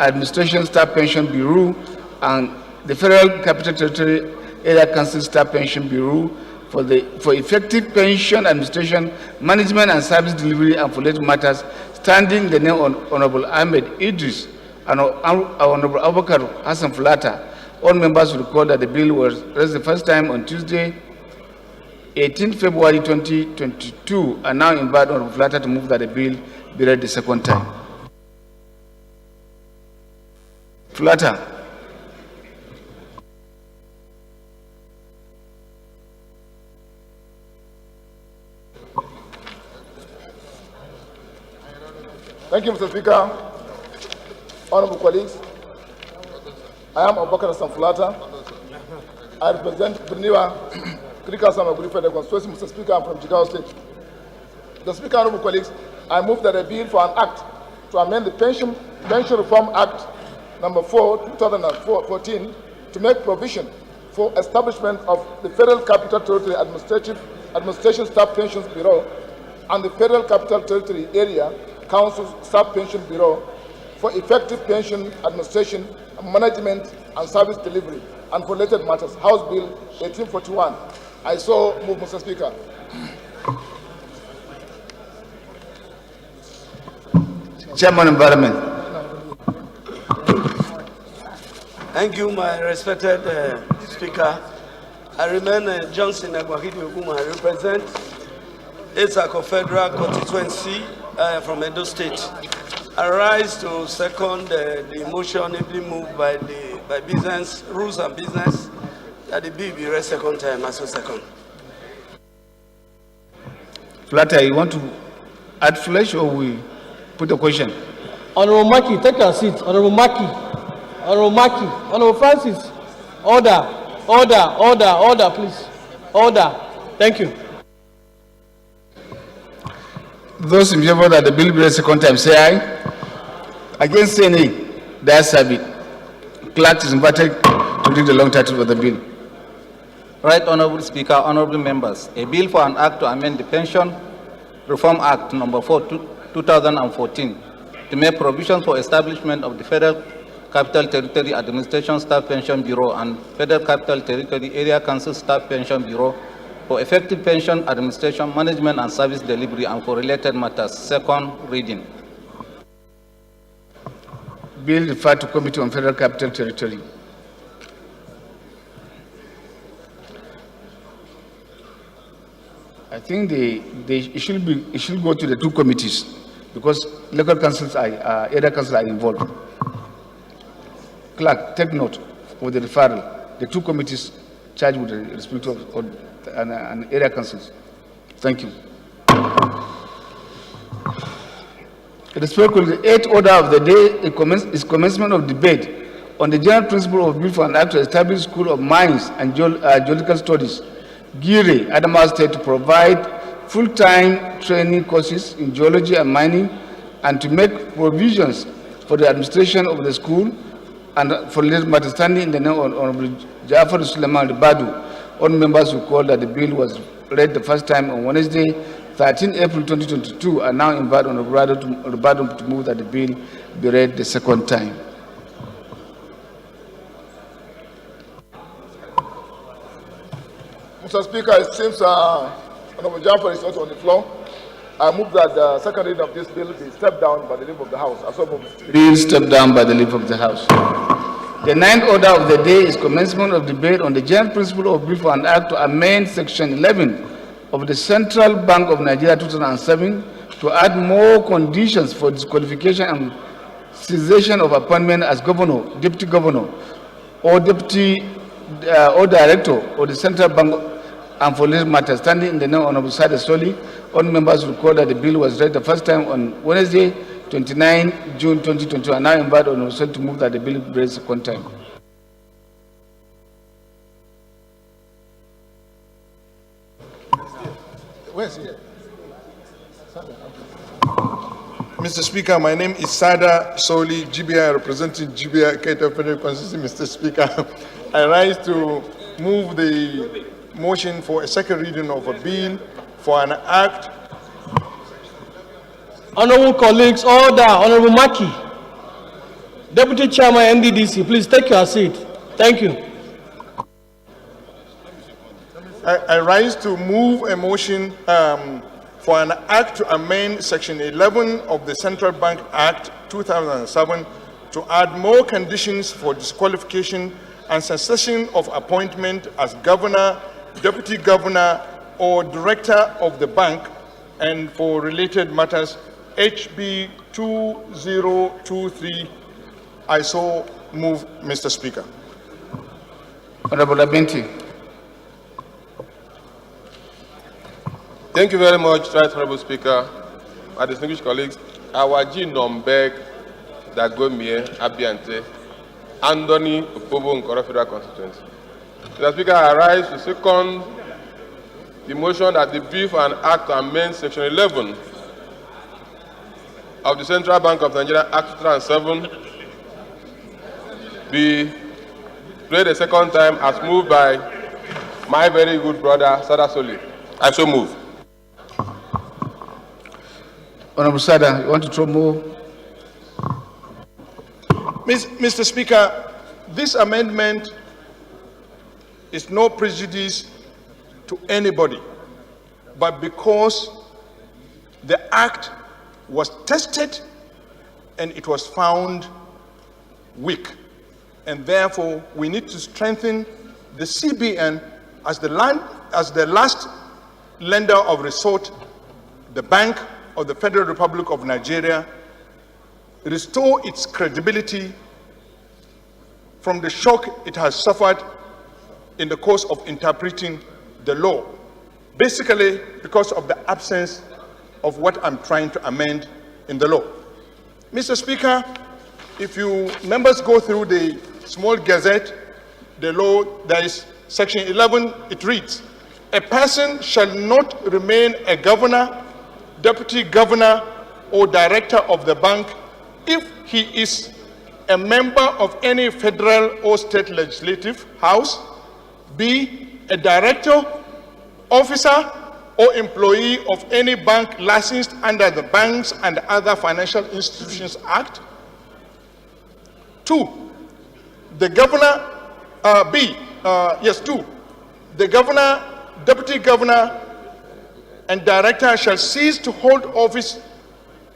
Administration Staff Pension Bureau and the Federal Capital Territory Area Council Staff Pension Bureau for effective pension administration, management and service delivery and for related matters, standing the name of Honorable Ahmed Idris and Honorable Abubakar Hassan Fulata. All members recall that the bill was raised the first time on Tuesday, 18 February 2022, and now invite Honorable Fulata to move that the bill be read the second time. Fulata. Thank you, Mr. Speaker. Honorable colleagues, I am Abubakar Samfulata. I represent Bruniwa, Critical Samaguri Federal Constituency. Mr. Speaker, I'm from Jigawa State. Mr. Speaker, honorable colleagues, I move that a bill for an act to amend the Pension Reform Act No. 4, 2014 to make provision for establishment of the Federal Capital Territory Administration Staff Pensions Bureau and the Federal Capital Territory Area Council Staff Pension Bureau for effective pension administration, management, and service delivery, and for related matters. House Bill 1841. I so move, Mr. Speaker. Chairman, Environment. Thank you, my respected Speaker. I remain Johnson Agwahidi Oguma. I represent Esako Federal Constituency from Edo State. I rise to second the motion ably moved by business rules and business that the bill be read second time as a second. Flatter, you want to add flesh or we put the question? Honorable Maki, take your seat. Honorable Maki, Honorable Maki, Honorable Francis. Order, please. Order. Thank you. Those in favor that the bill be read second time, say aye. Against, say nay. The ayes have it. Clerk is invited to read the long title of the bill. Right Honorable Speaker, honorable members, a bill for an act to amend the Pension Reform Act number 4, 2014 to make provisions for establishment of the Federal Capital Territory Administration Staff Pension Bureau and Federal Capital Territory Area Council Staff Pension Bureau for effective pension administration, management and service delivery and for related matters. Second reading. Bill referred to Committee on Federal Capital Territory. I think it should go to the two committees because local councils area councils are involved. Clerk, take note of the referral. The two committees charged with the respect of an area councils. Thank you. Respectfully, the eighth order of the day is commencement of debate on the general principle of bill for an act to establish School of Mines and Geological Studies, Gire, Adamawa State, to provide full-time training courses in geology and mining and to make provisions for the administration of the school and for related matters. Standing in the name of Honorable Jafar Suleiman Ribadu, all members who called that the bill was read the first time on Wednesday, 13 April 2022, are now invited Honorable Ribadu to move that the bill be read the second time. Mr. Speaker, it seems Honorable Jaffer is not on the floor. I move that the second reading of this bill be stepped down by the leave of the House. I so move. Bill stepped down by the leave of the House. The ninth order of the day is commencement of debate on the general principle of bill for an act to amend Section 11 of the Central Bank of Nigeria 2007 to add more conditions for disqualification and cessation of appointment as governor, deputy governor, or deputy or director of the Central Bank and for related matters. Standing in the name of Honorable Sada Soli, all members recall that the bill was read the first time on Wednesday, 29 June 2022, and now invite Honorable Soli to move that the bill be read second time. Where's he? Mr. Speaker, my name is Sada Soli, GBI, representing GBI Kato Federal Constituency. Mr. Speaker, I rise to move the motion for a second reading of a bill for an act. Honorable colleagues, order. Honorable Maki, Deputy Chairman NDDC, please take your seat. Thank you. I rise to move a motion for an act to amend Section 11 of the Central Bank Act 2007 to add more conditions for disqualification and cessation of appointment as governor, deputy governor, or director of the bank, and for related matters, HB 2023. I so move, Mr. Speaker. Honorable Abenti. Thank you very much, Right Honorable Speaker. My distinguished colleagues, Awaji Nombeg Dagomie Abiante, Anthony Opobo Nkoro Federal Constituency. Mr. Speaker, I rise to second the motion that the bill for an act to amend Section 11 of the Central Bank of Nigeria Act 2007 be read a second time as moved by my very good brother, Sada Soli. I so move. Honorable Sada, you want to throw more? Mr. Speaker, this amendment is no prejudice to anybody, but because the act was tested and it was found weak, and therefore we need to strengthen the CBN as the last lender of resort, the Bank of the Federal Republic of Nigeria, restore its credibility from the shock it has suffered in the course of interpreting the law, basically because of the absence of what I'm trying to amend in the law. Mr. Speaker, if you members go through the small gazette, the law, there is section 11, it reads, a person shall not remain a governor, deputy governor, or director of the bank if he is a member of any federal or state legislative house, B, a director, officer, or employee of any bank licensed under the Banks and Other Financial Institutions Act. 2, the governor, the governor, deputy governor, and director shall cease to hold office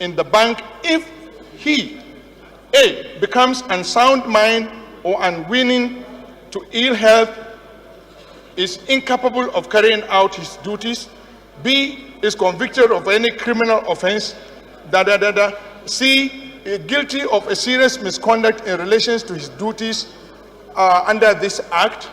in the bank if he, A, becomes unsound mind or unwilling to ill health, is incapable of carrying out his duties, B, is convicted of any criminal offense, C, guilty of a serious misconduct in relation to his duties under this act,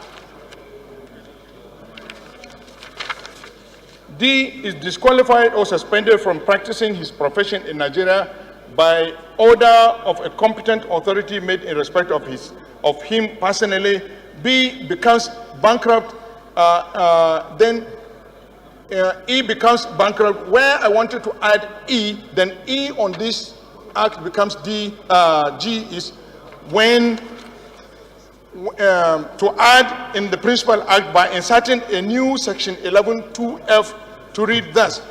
D, is disqualified or suspended from practicing his profession in Nigeria by order of a competent authority made in respect of him personally, B, becomes bankrupt, then E becomes bankrupt. Where I wanted to add E, then E on this act becomes D. G is when to add in the principal act by inserting a new section 11(2)(f) to read thus: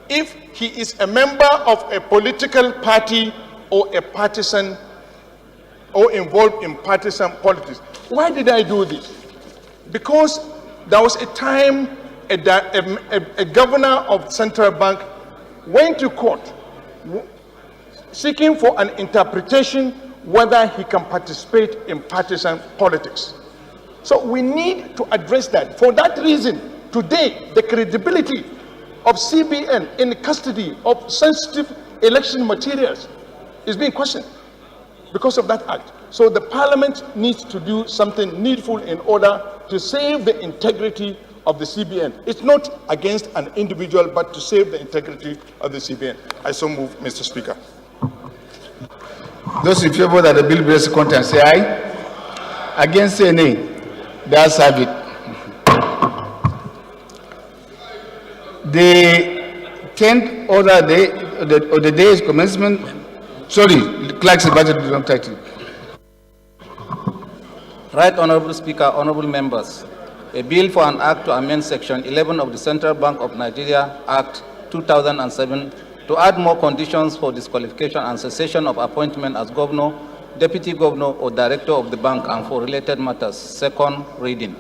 if he is a member of a political party or a partisan or involved in partisan politics. Why did I do this? Because there was a time a governor of central bank went to court seeking for an interpretation whether he can participate in partisan politics. So we need to address that. For that reason, today, the credibility of CBN in custody of sensitive election materials is being questioned because of that act. So the parliament needs to do something needful in order to save the integrity of the CBN. It's not against an individual, but to save the integrity of the CBN. I so move, Mr. Speaker. Those in favor that the bill be seconded and say aye. Against say nay. The ayes have it. The 10th order of the day is commencement. Sorry, the clerk's budget is not title. Right Honorable Speaker, honorable members, a bill for an act to amend Section 11 of the Central Bank of Nigeria Act 2007 to add more conditions for disqualification and cessation of appointment as governor, deputy governor, or director of the bank and for related matters. Second reading.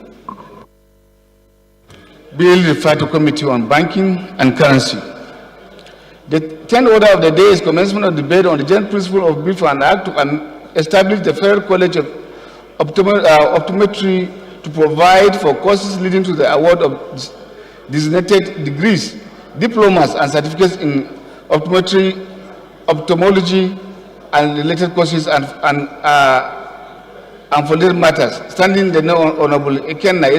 Bill referred to Committee on Banking and Currency. The 10th order of the day is commencement of debate on the general principle of bill for an act to establish the Federal College of Optometry to provide for courses leading to the award of designated degrees, diplomas, and certificates in optometry, ophthalmology, and related courses and for little matters. Standing the Honorable Ikenna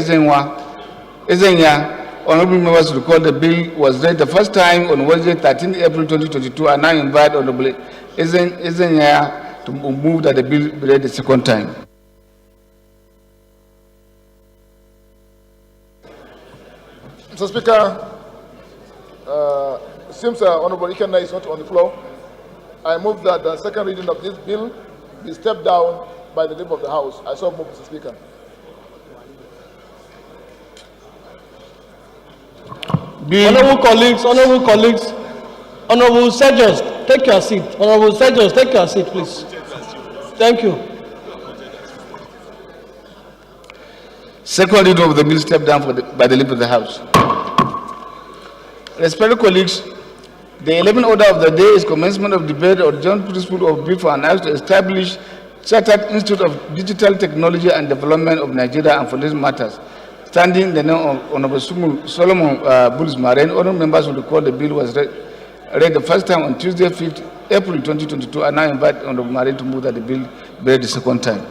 Ezenya, honorable members recall the bill was read the first time on Wednesday, 13 April 2022, and now invite Honorable Ezenya to move that the bill be read the second time. Mr. Speaker, since Honorable Ikenna is not on the floor, I move that the second reading of this bill be stepped down by the leader of the House. I so move, Mr. Speaker. Honorable colleagues, Honorable Sergeants, take your seat. Honorable Sergeants, take your seat, please. Thank you. Second reading of the bill stepped down by the leader of the House. Respected colleagues, the 11th order of the day is commencement of debate on general principle of bill for an act to establish Chartered Institute of Digital Technology and Development of Nigeria and for these matters. Standing the name of Honorable Solomon Bulls Maren, honorable members will recall the bill was read read the first time on Tuesday, 5th April 2022. I now invite Honorable Marine to move that the bill be read the second time.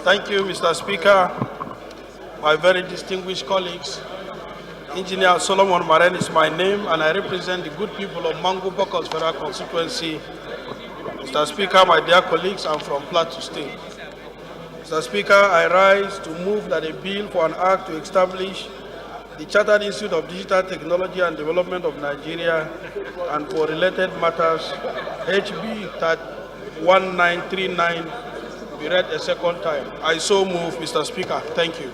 Thank you, Mr. Speaker. My very distinguished colleagues, Engineer Solomon Maren is my name, and I represent the good people of Mangu Bokos Federal Constituency. Mr. Speaker, my dear colleagues, I'm from Plateau State. Mr. Speaker, I rise to move that a bill for an act to establish the Chartered Institute of Digital Technology and Development of Nigeria and for related matters, HB 1939, be read a second time. I so move, Mr. Speaker. Thank you.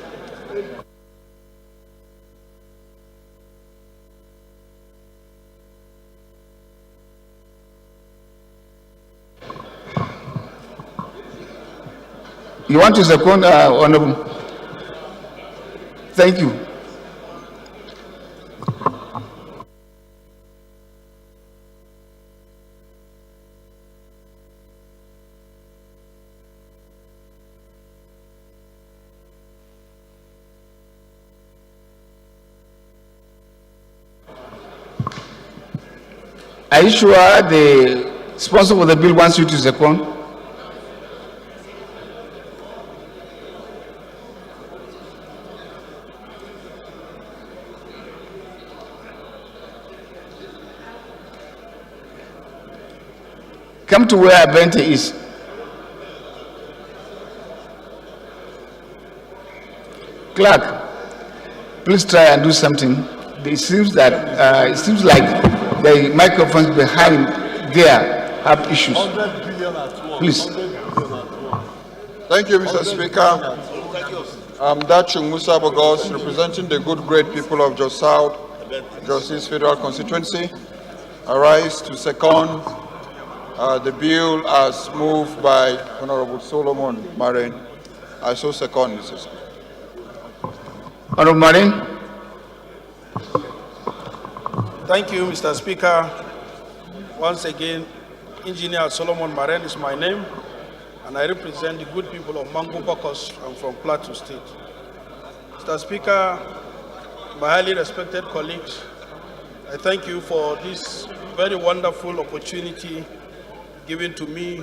You want to second, Honorable? Thank you. Are you sure the sponsor of the bill wants you to second? Come to where Abente is. Clerk, please try and do something. It seems that it seems like the microphones behind there have issues. Please. Thank you, Mr. Speaker. I'm Dachung Musa Bogos, representing the good, great people of Jos South, Jos East Federal Constituency. I rise to second the bill as moved by Honorable Solomon Maren. I so second, Mr. Speaker. Honorable Maren. Thank you, Mr. Speaker. Once again, Engineer Solomon Maren is my name, and I represent the good people of Mangu Bokos. I'm from Plateau State. Mr. Speaker, my highly respected colleagues, I thank you for this very wonderful opportunity given to me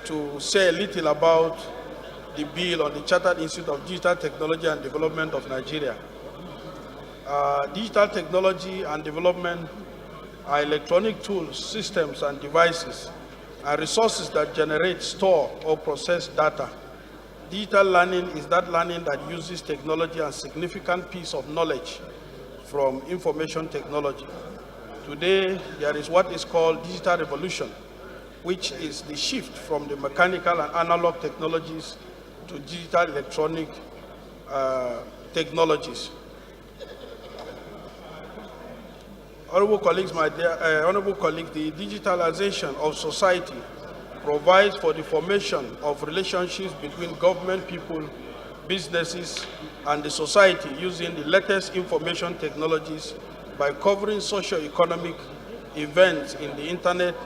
to say a little about the bill on the Chartered Institute of Digital Technology and Development of Nigeria. Digital technology and development are electronic tools, systems, and devices, and resources that generate, store, or process data. Digital learning is that learning that uses technology and significant piece of knowledge from information technology. Today, there is what is called digital revolution, which is the shift from the mechanical and analog technologies to digital electronic technologies. Honorable colleagues, my dear honorable colleagues, the digitalization of society provides for the formation of relationships between government, people, businesses, and the society using the latest information technologies by covering socio-economic events in the internet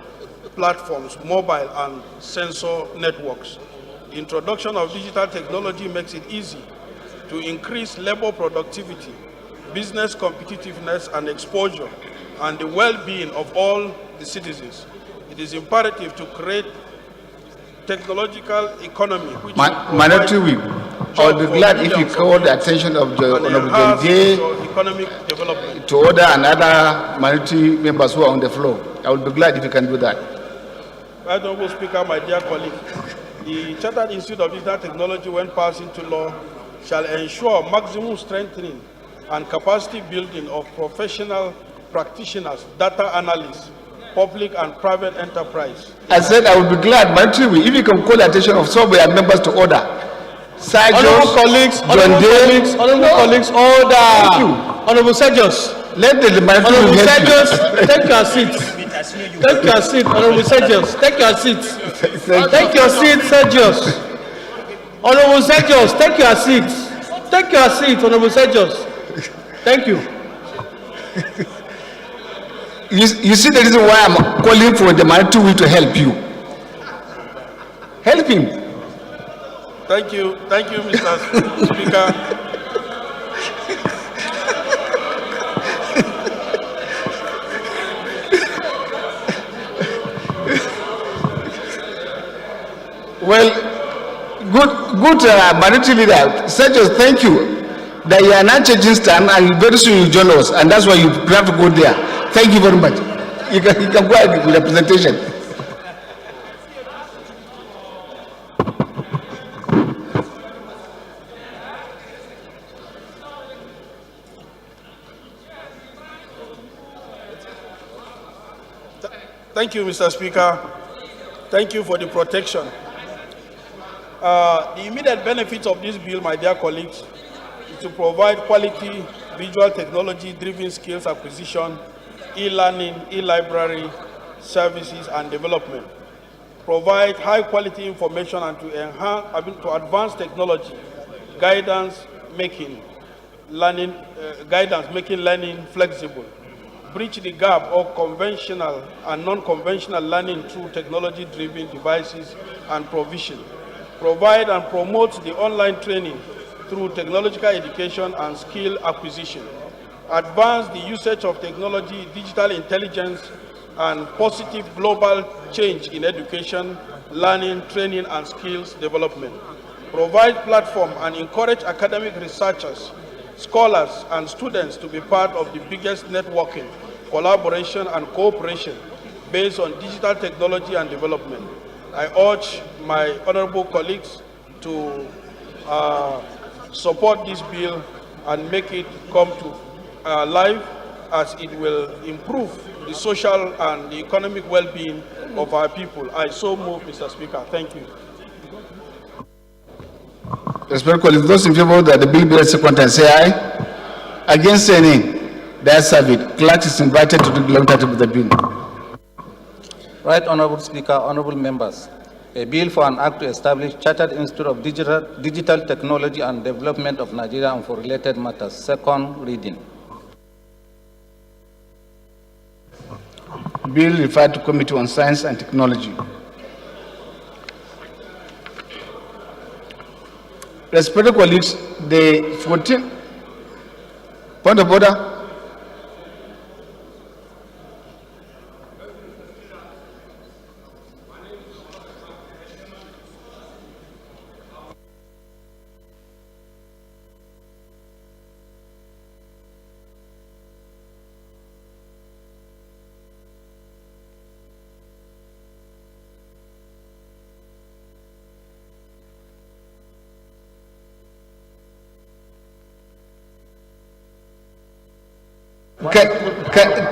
platforms, mobile and sensor networks. The introduction of digital technology makes it easy to increase labor productivity, business competitiveness and exposure, and the well-being of all the citizens. It is imperative to create technological economy which Minority Whip, I would be glad if you call the attention of the Honorable J to order and other minority members who are on the floor. I would be glad if you can do that. Right, Honorable Speaker, my dear colleague, the Chartered Institute of Digital Technology, when passed into law, shall ensure maximum strengthening and capacity building of professional practitioners, data analysts, public and private enterprise. I said I would be glad, minority Whip, if you can call the attention of some of your members to order. Honorable colleagues, order. Thank you. Honorable Sergius. Let the Honorable Sergius, take your seats. Take your seat, Honorable Sergius. Take your seats. Take your seat, Sergius. Honorable Sergius, take your seat. Take your seat, Honorable Sergius. Thank you. You see the reason why I'm calling for the minority will to help you. Help him. Thank you, Mr. Speaker. Well, good minority leader. Sergius, thank you. That you are not changing stand, and very soon you join us, and that's why you have to go there. Thank you very much. You can go ahead with the presentation. Thank you, Mr. Speaker. Thank you for the protection. The immediate benefits of this bill, my dear colleagues, is to provide quality visual technology-driven skills acquisition, e-learning, e-library services and development, provide high-quality information and to advance technology, guidance making learning flexible, bridge the gap of conventional and non-conventional learning through technology-driven devices and provision, provide and promote the online training through technological education and skill acquisition, advance the usage of technology, digital intelligence, and positive global change in education, learning, training, and skills development, provide platform and encourage academic researchers, scholars, and students to be part of the biggest networking, collaboration, and cooperation based on digital technology and development. I urge my honorable colleagues to support this bill and make it come to life, as it will improve the social and the economic well-being of our people. I so move, Mr. Speaker. Thank you. Respected colleagues, those in favor that the bill be read second and say aye. Against say nay. The ayes have it. Clerk is invited to read the long title of the bill. Right, Honorable Speaker, honorable members. A bill for an act to establish Chartered Institute of Digital Technology and Development of Nigeria and for related matters. Second reading. Bill referred to Committee on Science and Technology. Respected colleagues, the 14th point of order.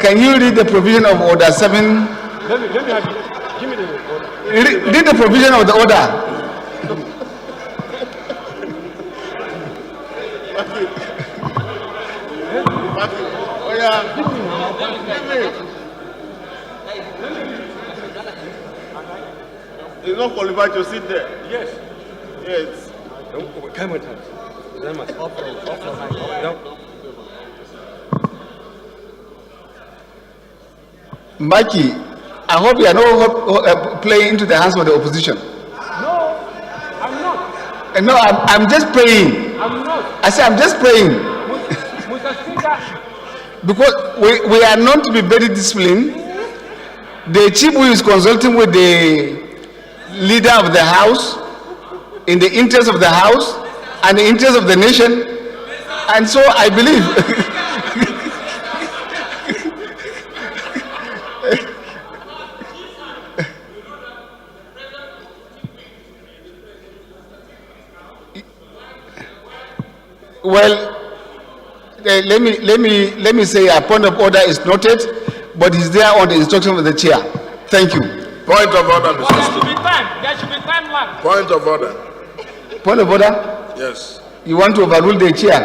Can you read the provision of order 7? Let me have it. Give me the order. Read the provision of the order. Oh yeah. He's not qualified to sit there. Yes. Yes. Come on. Maki, I hope you are not playing into the hands of the opposition. No, I'm not. No, I'm just praying. I'm not. I say I'm just praying. Mr. Speaker. Because we are known to be very disciplined. The chief who is consulting with the leader of the house in the interest of the house and the interest of the nation. And so I believe. Well, let me say a point of order is noted, but it's there on the instruction of the chair. Thank you. Point of order, Mr. There should be time. There should be time lag. Point of order. Point of order. Yes. You want to overrule the chair?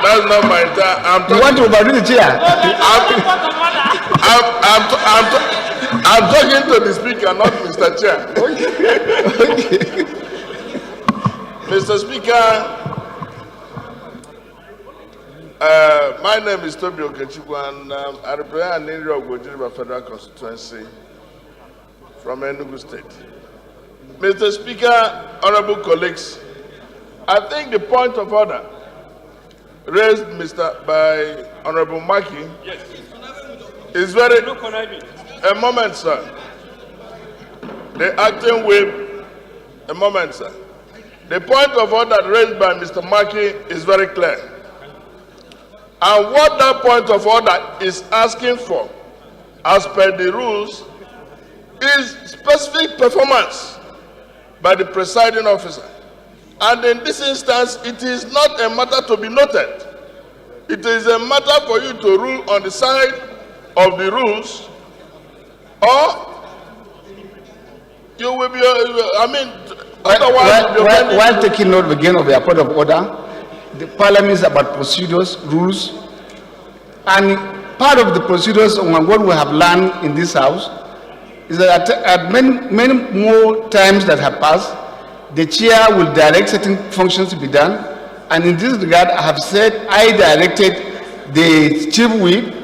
That's not my time. You want to overrule the chair? I'm talking to the speaker, not Mr. Chair. Okay. Mr. Speaker, my name is Toby Okechukwu, and I represent an area of Gojiriba Federal Constituency from Enugu State. Mr. Speaker, honorable colleagues, I think the point of order raised by Honorable Maki is very... A moment, sir. The acting whip... A moment, sir. The point of order raised by Mr. Maki is very clear. And what that point of order is asking for, as per the rules, is specific performance by the presiding officer. And in this instance, it is not a matter to be noted. It is a matter for you to rule on the side of the rules, or you will be, otherwise... While taking note again of the point of order, the parliament is about procedures, rules, and part of the procedures on what we have learned in this house is that at many more times that have passed, the chair will direct certain functions to be done, and in this regard, I have said I directed the chief whip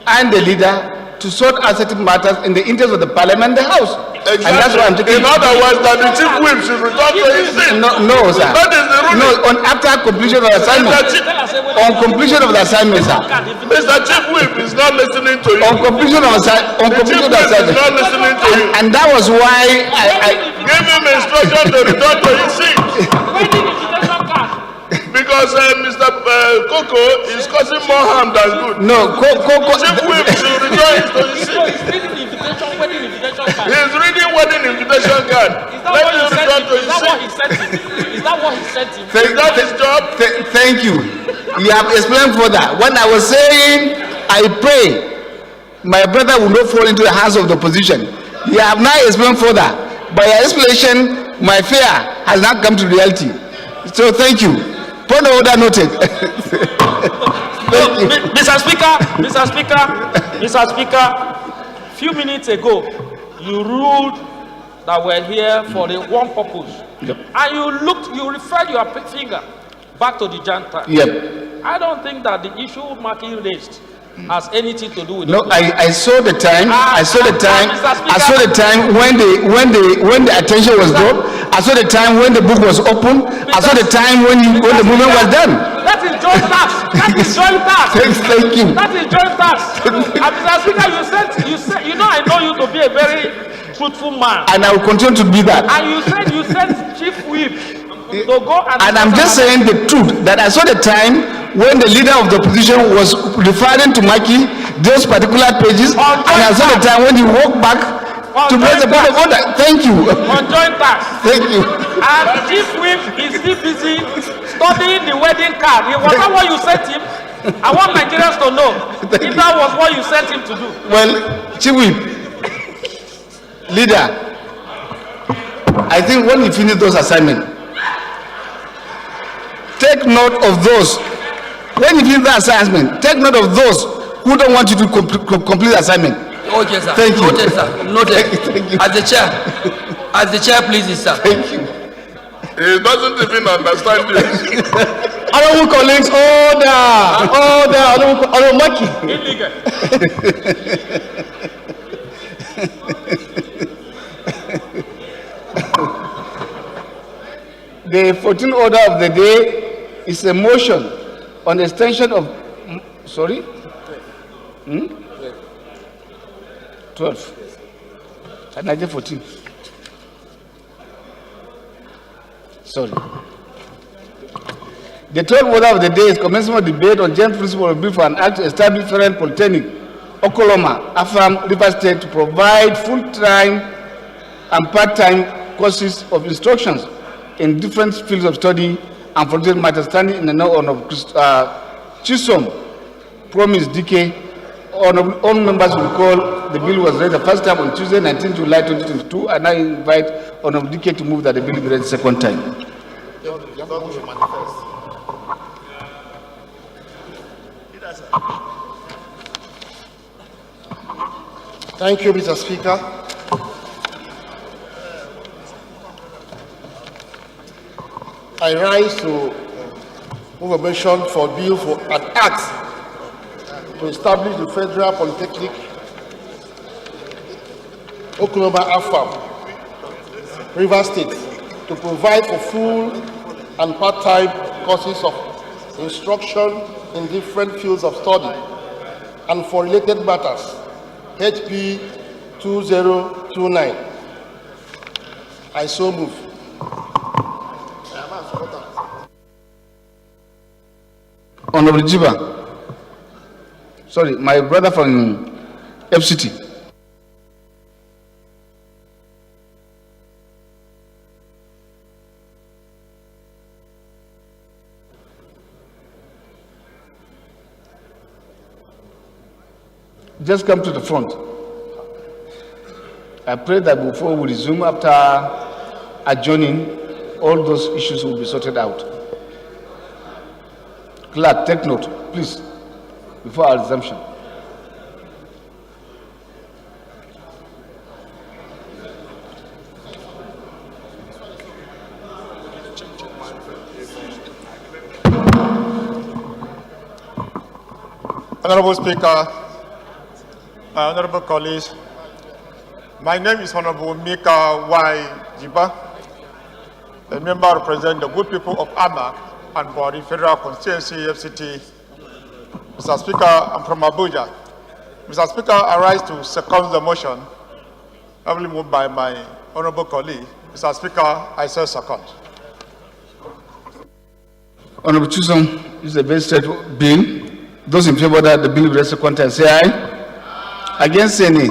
and the leader to sort out certain matters in the interest of the parliament and the house. Exactly. And that's why I'm taking... In other words, that the chief whip should return to his seat. No, sir. That is the ruling. No, after completion of the assignment. On completion of the assignment, sir. Mr. Chief Whip is not listening to you. On completion of the assignment. Is not listening to you. And that was why I give him instruction to return to his seat. Because Mr. Coco is causing more harm than good. No, Coco... Chief Whip should return to his seat. He's reading wedding invitation card. Let him return to his seat. Is that what he sent him? Is that his job? Thank you. You have explained further. When I was saying, I pray my brother will not fall into the hands of the opposition. You have now explained further. By your explanation, my fear has not come to reality. So thank you. Point of order noted. Thank you. Mr. Speaker, few minutes ago, you ruled that we're here for the one purpose. Yep. And you referred your finger back to the Janta. Yep. I don't think that the issue Maki raised has anything to do with no, I saw the time. I saw the time. I saw the time when the attention was drawn. I saw the time when the book was open. I saw the time when the movement was done. That is joint task. That is joint task. Thank you. That is joint task. And Mr. Speaker, you said, I know you to be a very truthful man. And I will continue to be that. And you said Chief Whip to go and I'm just saying the truth, that I saw the time when the leader of the opposition was referring to Maki those particular pages, and I saw the time when he walked back to press the point of order. Thank you. On joint task. Thank you. And Chief Whip is still busy studying the wedding card. Was that what you sent him? I want Nigerians to know if that was what you sent him to do. Well, Chief Whip, leader, I think when you finish those assignments, take note of those. When you finish the assignment, take note of those who don't want you to complete the assignment. Okay, sir. Thank you. Noted, sir. Noted. Thank you. As the chair pleases, sir. Thank you. He doesn't even understand you. Honorable colleagues, order, Honorable Maki. Illegal. The 14th order of the day is a motion on the extension of, 12. 1914. Sorry. The 12th order of the day is commencement of debate on joint principle of bill for an act to establish Federal Polytechnic, Okoloma, Afam, River State to provide full-time and part-time courses of instructions in different fields of study and for matters standing in the honor of Chisom, Promise DK. All members will recall the bill was read the first time on Tuesday, 19 July 2022, and I invite Honorable DK to move that the bill be read the second time. Just manifest. Thank you, Mr. Speaker. I rise to move a motion for bill for an act to establish the Federal Polytechnic Oklahoma AFAM, River State, to provide for full and part-time courses of instruction in different fields of study and for related matters, HP 2029. I so move. Honorable Jiba, sorry, my brother from FCT. Just come to the front. I pray that before we resume, after adjourning, all those issues will be sorted out. Clerk, take note, please, before our resumption. Honorable Speaker, my honorable colleagues, my name is Honorable Mika Y. Jiba, a member representing the good people of Amak and Bori Federal Constituency, FCT. Mr. Speaker, I'm from Abuja. Mr. Speaker, I rise to second the motion, heavily moved by my honorable colleague. Mr. Speaker, I say second. Honorable Chusom, this is a very straight bill. Those in favor that the bill be read second time, say aye. Against any,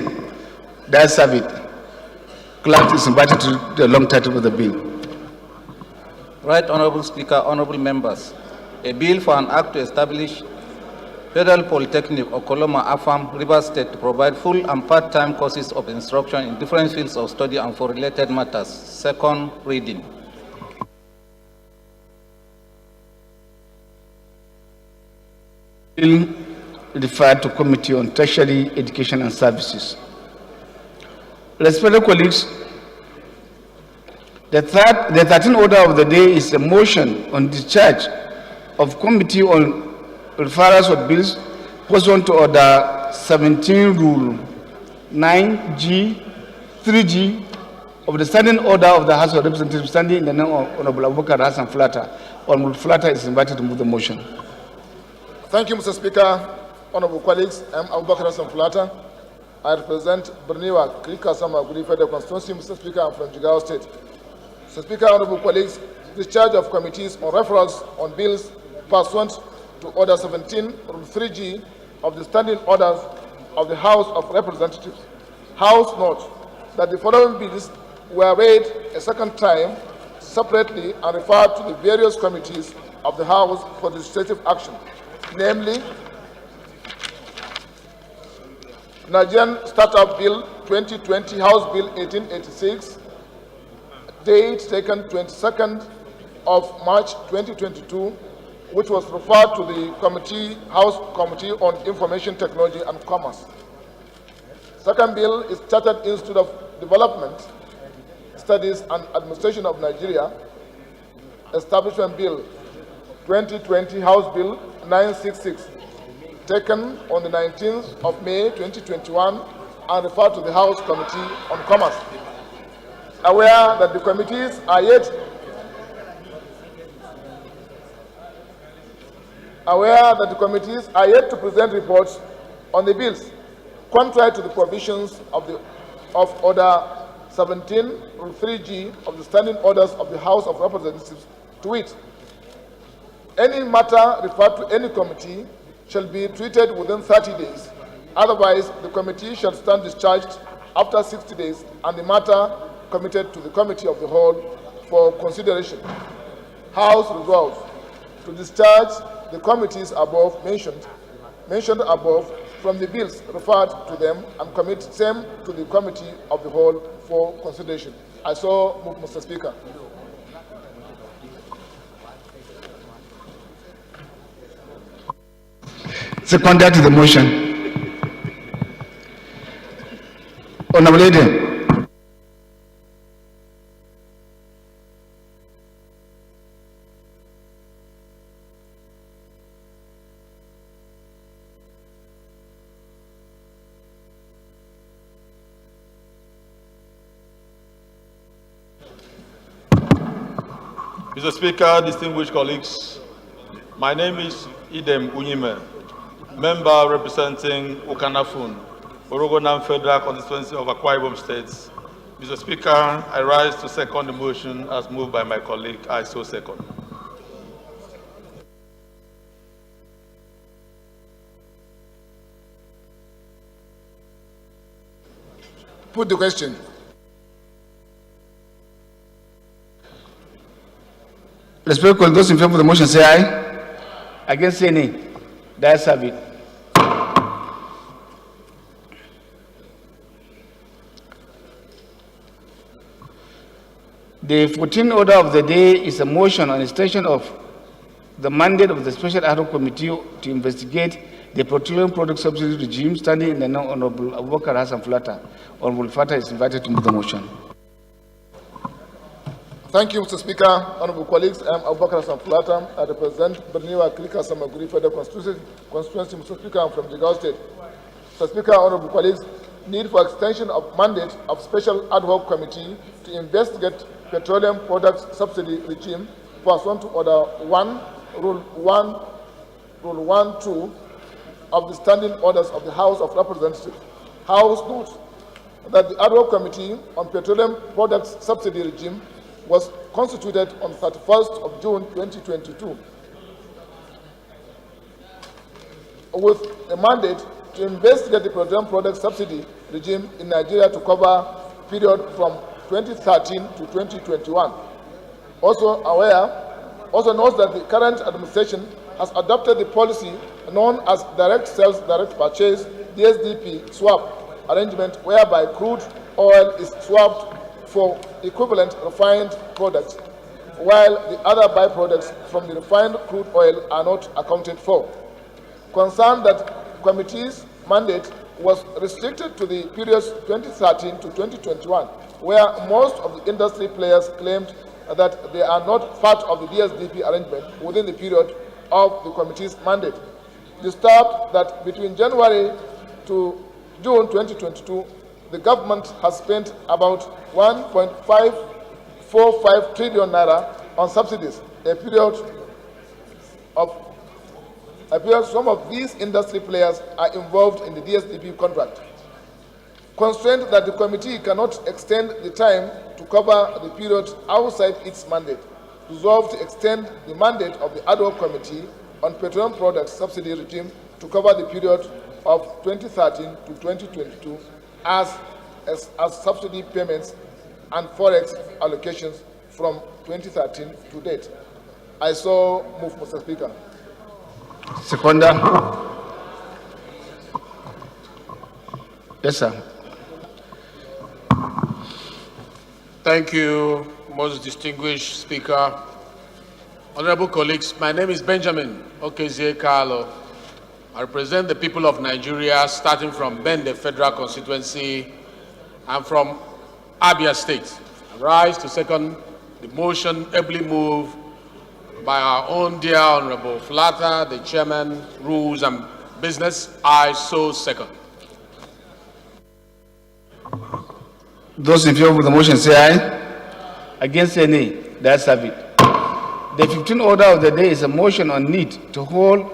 that's have it. Clerk is invited to read the long title of the bill. Right, Honorable Speaker, honorable members. A bill for an act to establish Federal Polytechnic Oklahoma AFAM, River State, to provide full and part-time courses of instruction in different fields of study and for related matters. Second reading. Bill referred to Committee on Tertiary Education and Services. Respected colleagues, the 13th order of the day is a motion on discharge of Committee on Referrals of Bills pursuant to Order 17 Rule 9G 3G of the Standing Order of the House of Representatives, standing in the name of Honorable Abubakar Hassan Flatter. Honorable Flatter is invited to move the motion. Thank you, Mr. Speaker. Honorable colleagues, I am Abubakar Hassan Flatter. I represent Berniwa, Krika Sama, Guri Federal Constituency. Mr. Speaker, I am from Jigawa State. Mr. Speaker, honorable colleagues, discharge of committees on referrals on bills pursuant to Order 17, Rule 3G of the Standing Orders of the House of Representatives. House notes that the following bills were read a second time separately and referred to the various committees of the House for legislative action, namely, Nigerian Startup Bill 2020, House Bill 1886, date taken 22nd of March 2022, which was referred to the House Committee on Information Technology and Commerce. Second bill is Chartered Institute of Development, Studies and Administration of Nigeria, Establishment Bill 2020, House Bill 966, taken on the 19th of May 2021 and referred to the House Committee on Commerce. Aware that the committees are yet to present reports on the bills, contrary to the provisions of Order 17, Rule 3G of the Standing Orders of the House of Representatives, to wit, any matter referred to any committee shall be treated within 30 days. Otherwise, the committee shall stand discharged after 60 days and the matter committed to the Committee of the Whole for consideration. House resolves to discharge the committees above mentioned above from the bills referred to them and commit same to the Committee of the Whole for consideration. I so move, Mr. Speaker. Secondary to the motion. Honorable Leader. Mr. Speaker, distinguished colleagues, my name is Idem Unyime, member representing Ukanafun, Orogonam Federal Constituency of Akwa Ibom State. Mr. Speaker, I rise to second the motion as moved by my colleague. I so second. Put the question. Respectful, those in favor of the motion say aye. Against say nay. The ayes have it. The 14th order of the day is a motion on extension of the mandate of the Special Ad hoc Committee to investigate the petroleum product subsidy regime, standing in the name of Honorable Abubakar Hassan Flata. Honorable Flata is invited to move the motion. Thank you, Mr. Speaker. Honorable colleagues, I am Abubakar Hassan Flata. I represent Berniwa Krika Samaguri Federal Constituency. Mr. Speaker, I am from Jigawa State. Mr. Speaker, honorable colleagues, need for extension of mandate of Special Ad hoc Committee to investigate petroleum products subsidy regime pursuant to Order 1, Rule 1(2) of the Standing Orders of the House of Representatives. House notes that the Ad hoc Committee on Petroleum Products Subsidy Regime was constituted on 31st of June 2022 with a mandate to investigate the petroleum product subsidy regime in Nigeria to cover period from 2013 to 2021. Also notes that the current administration has adopted the policy known as Direct Sales, Direct Purchase (DSDP) swap arrangement, whereby crude oil is swapped for equivalent refined products, while the other byproducts from the refined crude oil are not accounted for. Concerned that committee's mandate was restricted to the periods 2013 to 2021, where most of the industry players claimed that they are not part of the DSDP arrangement within the period of the committee's mandate. Disturbed that between January to June 2022, the government has spent about 1.545 trillion naira on subsidies, a period some of these industry players are involved in the DSDP contract. Constrained that the committee cannot extend the time to cover the period outside its mandate, resolved to extend the mandate of the Ad hoc Committee on Petroleum Products Subsidy Regime to cover the period of 2013 to 2022 as subsidy payments and forex allocations from 2013 to date. I so move, Mr. Speaker. Seconder. Yes, sir. Thank you, most distinguished Speaker. Honorable colleagues, my name is Benjamin Okezie Carlo. I represent the people of Nigeria, starting from Bende Federal Constituency and from Abia State. I rise to second the motion ably moved by our own dear Honorable Flata, the Chairman, Rules and Business. I so second. Those in favor of the motion say aye. Against say nay. The ayes have it. The 15th order of the day is a motion on need to hold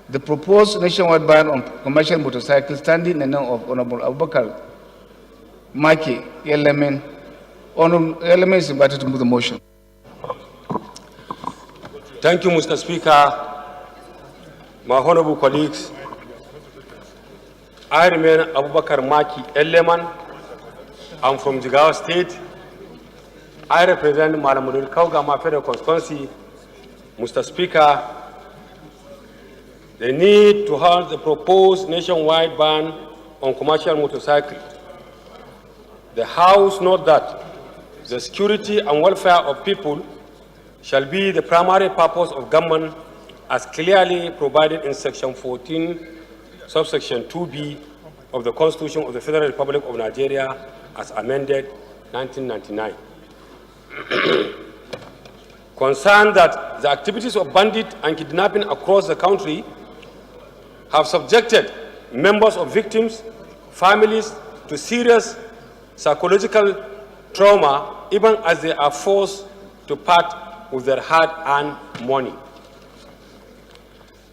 the proposed nationwide ban on commercial motorcycles, standing in the name of Honorable Abubakar Maki Elemen. Honorable Elemen is invited to move the motion. Thank you, Mr. Speaker. My honorable colleagues, I remain Abubakar Maki Eleman. I'm from Jigawa State. I represent Malamudul Kaugama Federal Constituency. Mr. Speaker, the need to halt the proposed nationwide ban on commercial motorcycles. The House notes that the security and welfare of people shall be the primary purpose of government as clearly provided in Section 14, subsection 2B of the Constitution of the Federal Republic of Nigeria as amended 1999. Concerned that the activities of bandit and kidnapping across the country have subjected members of victims, families to serious psychological trauma even as they are forced to part with their hard-earned money.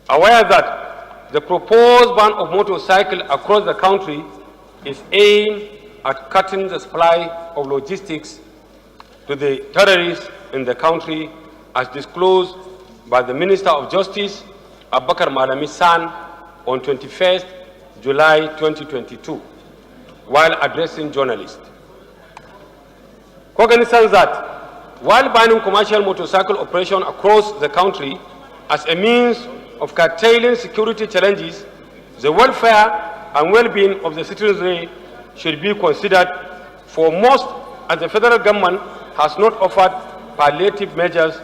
Aware that the proposed ban of motorcycles across the country is aimed at cutting the supply of logistics to the terrorists in the country, as disclosed by the Minister of Justice, Abubakar Malami San, on 21st July 2022, while addressing journalists. Cognizant that while banning commercial motorcycle operation across the country as a means of curtailing security challenges, the welfare and well-being of the citizenry should be considered foremost, as the federal government has not offered palliative measures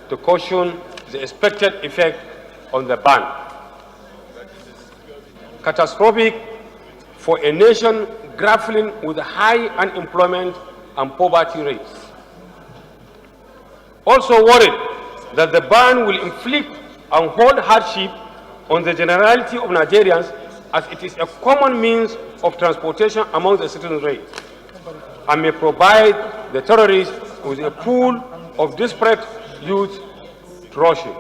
to cushion the expected effect on the ban. Catastrophic for a nation grappling with high unemployment and poverty rates. Also worried that the ban will inflict untold hardship on the generality of Nigerians, as it is a common means of transportation among the citizenry, and may provide the terrorists with a pool of desperate youth to rush in.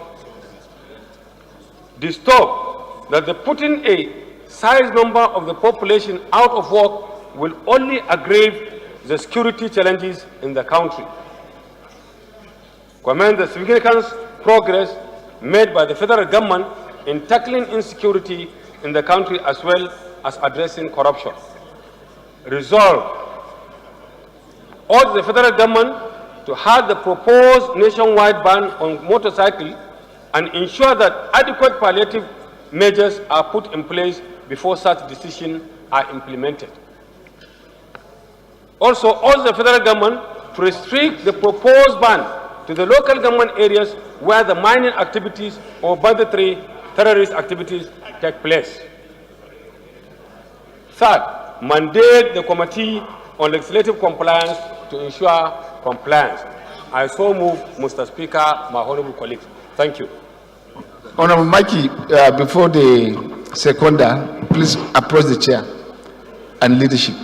Disturbed that the putting a size number of the population out of work will only aggravate the security challenges in the country. Commend the significant progress made by the federal government in tackling insecurity in the country as well as addressing corruption. Resolve urge the federal government to have the proposed nationwide ban on motorcycles and ensure that adequate palliative measures are put in place before such decisions are implemented. Also urge the federal government to restrict the proposed ban to the local government areas where the mining activities or banditry terrorist activities take place. Third, mandate the Committee on Legislative Compliance to ensure compliance. I so move, Mr. Speaker, my honorable colleagues. Thank you. Honorable Mikey, before the seconder, please approach the chair and leadership.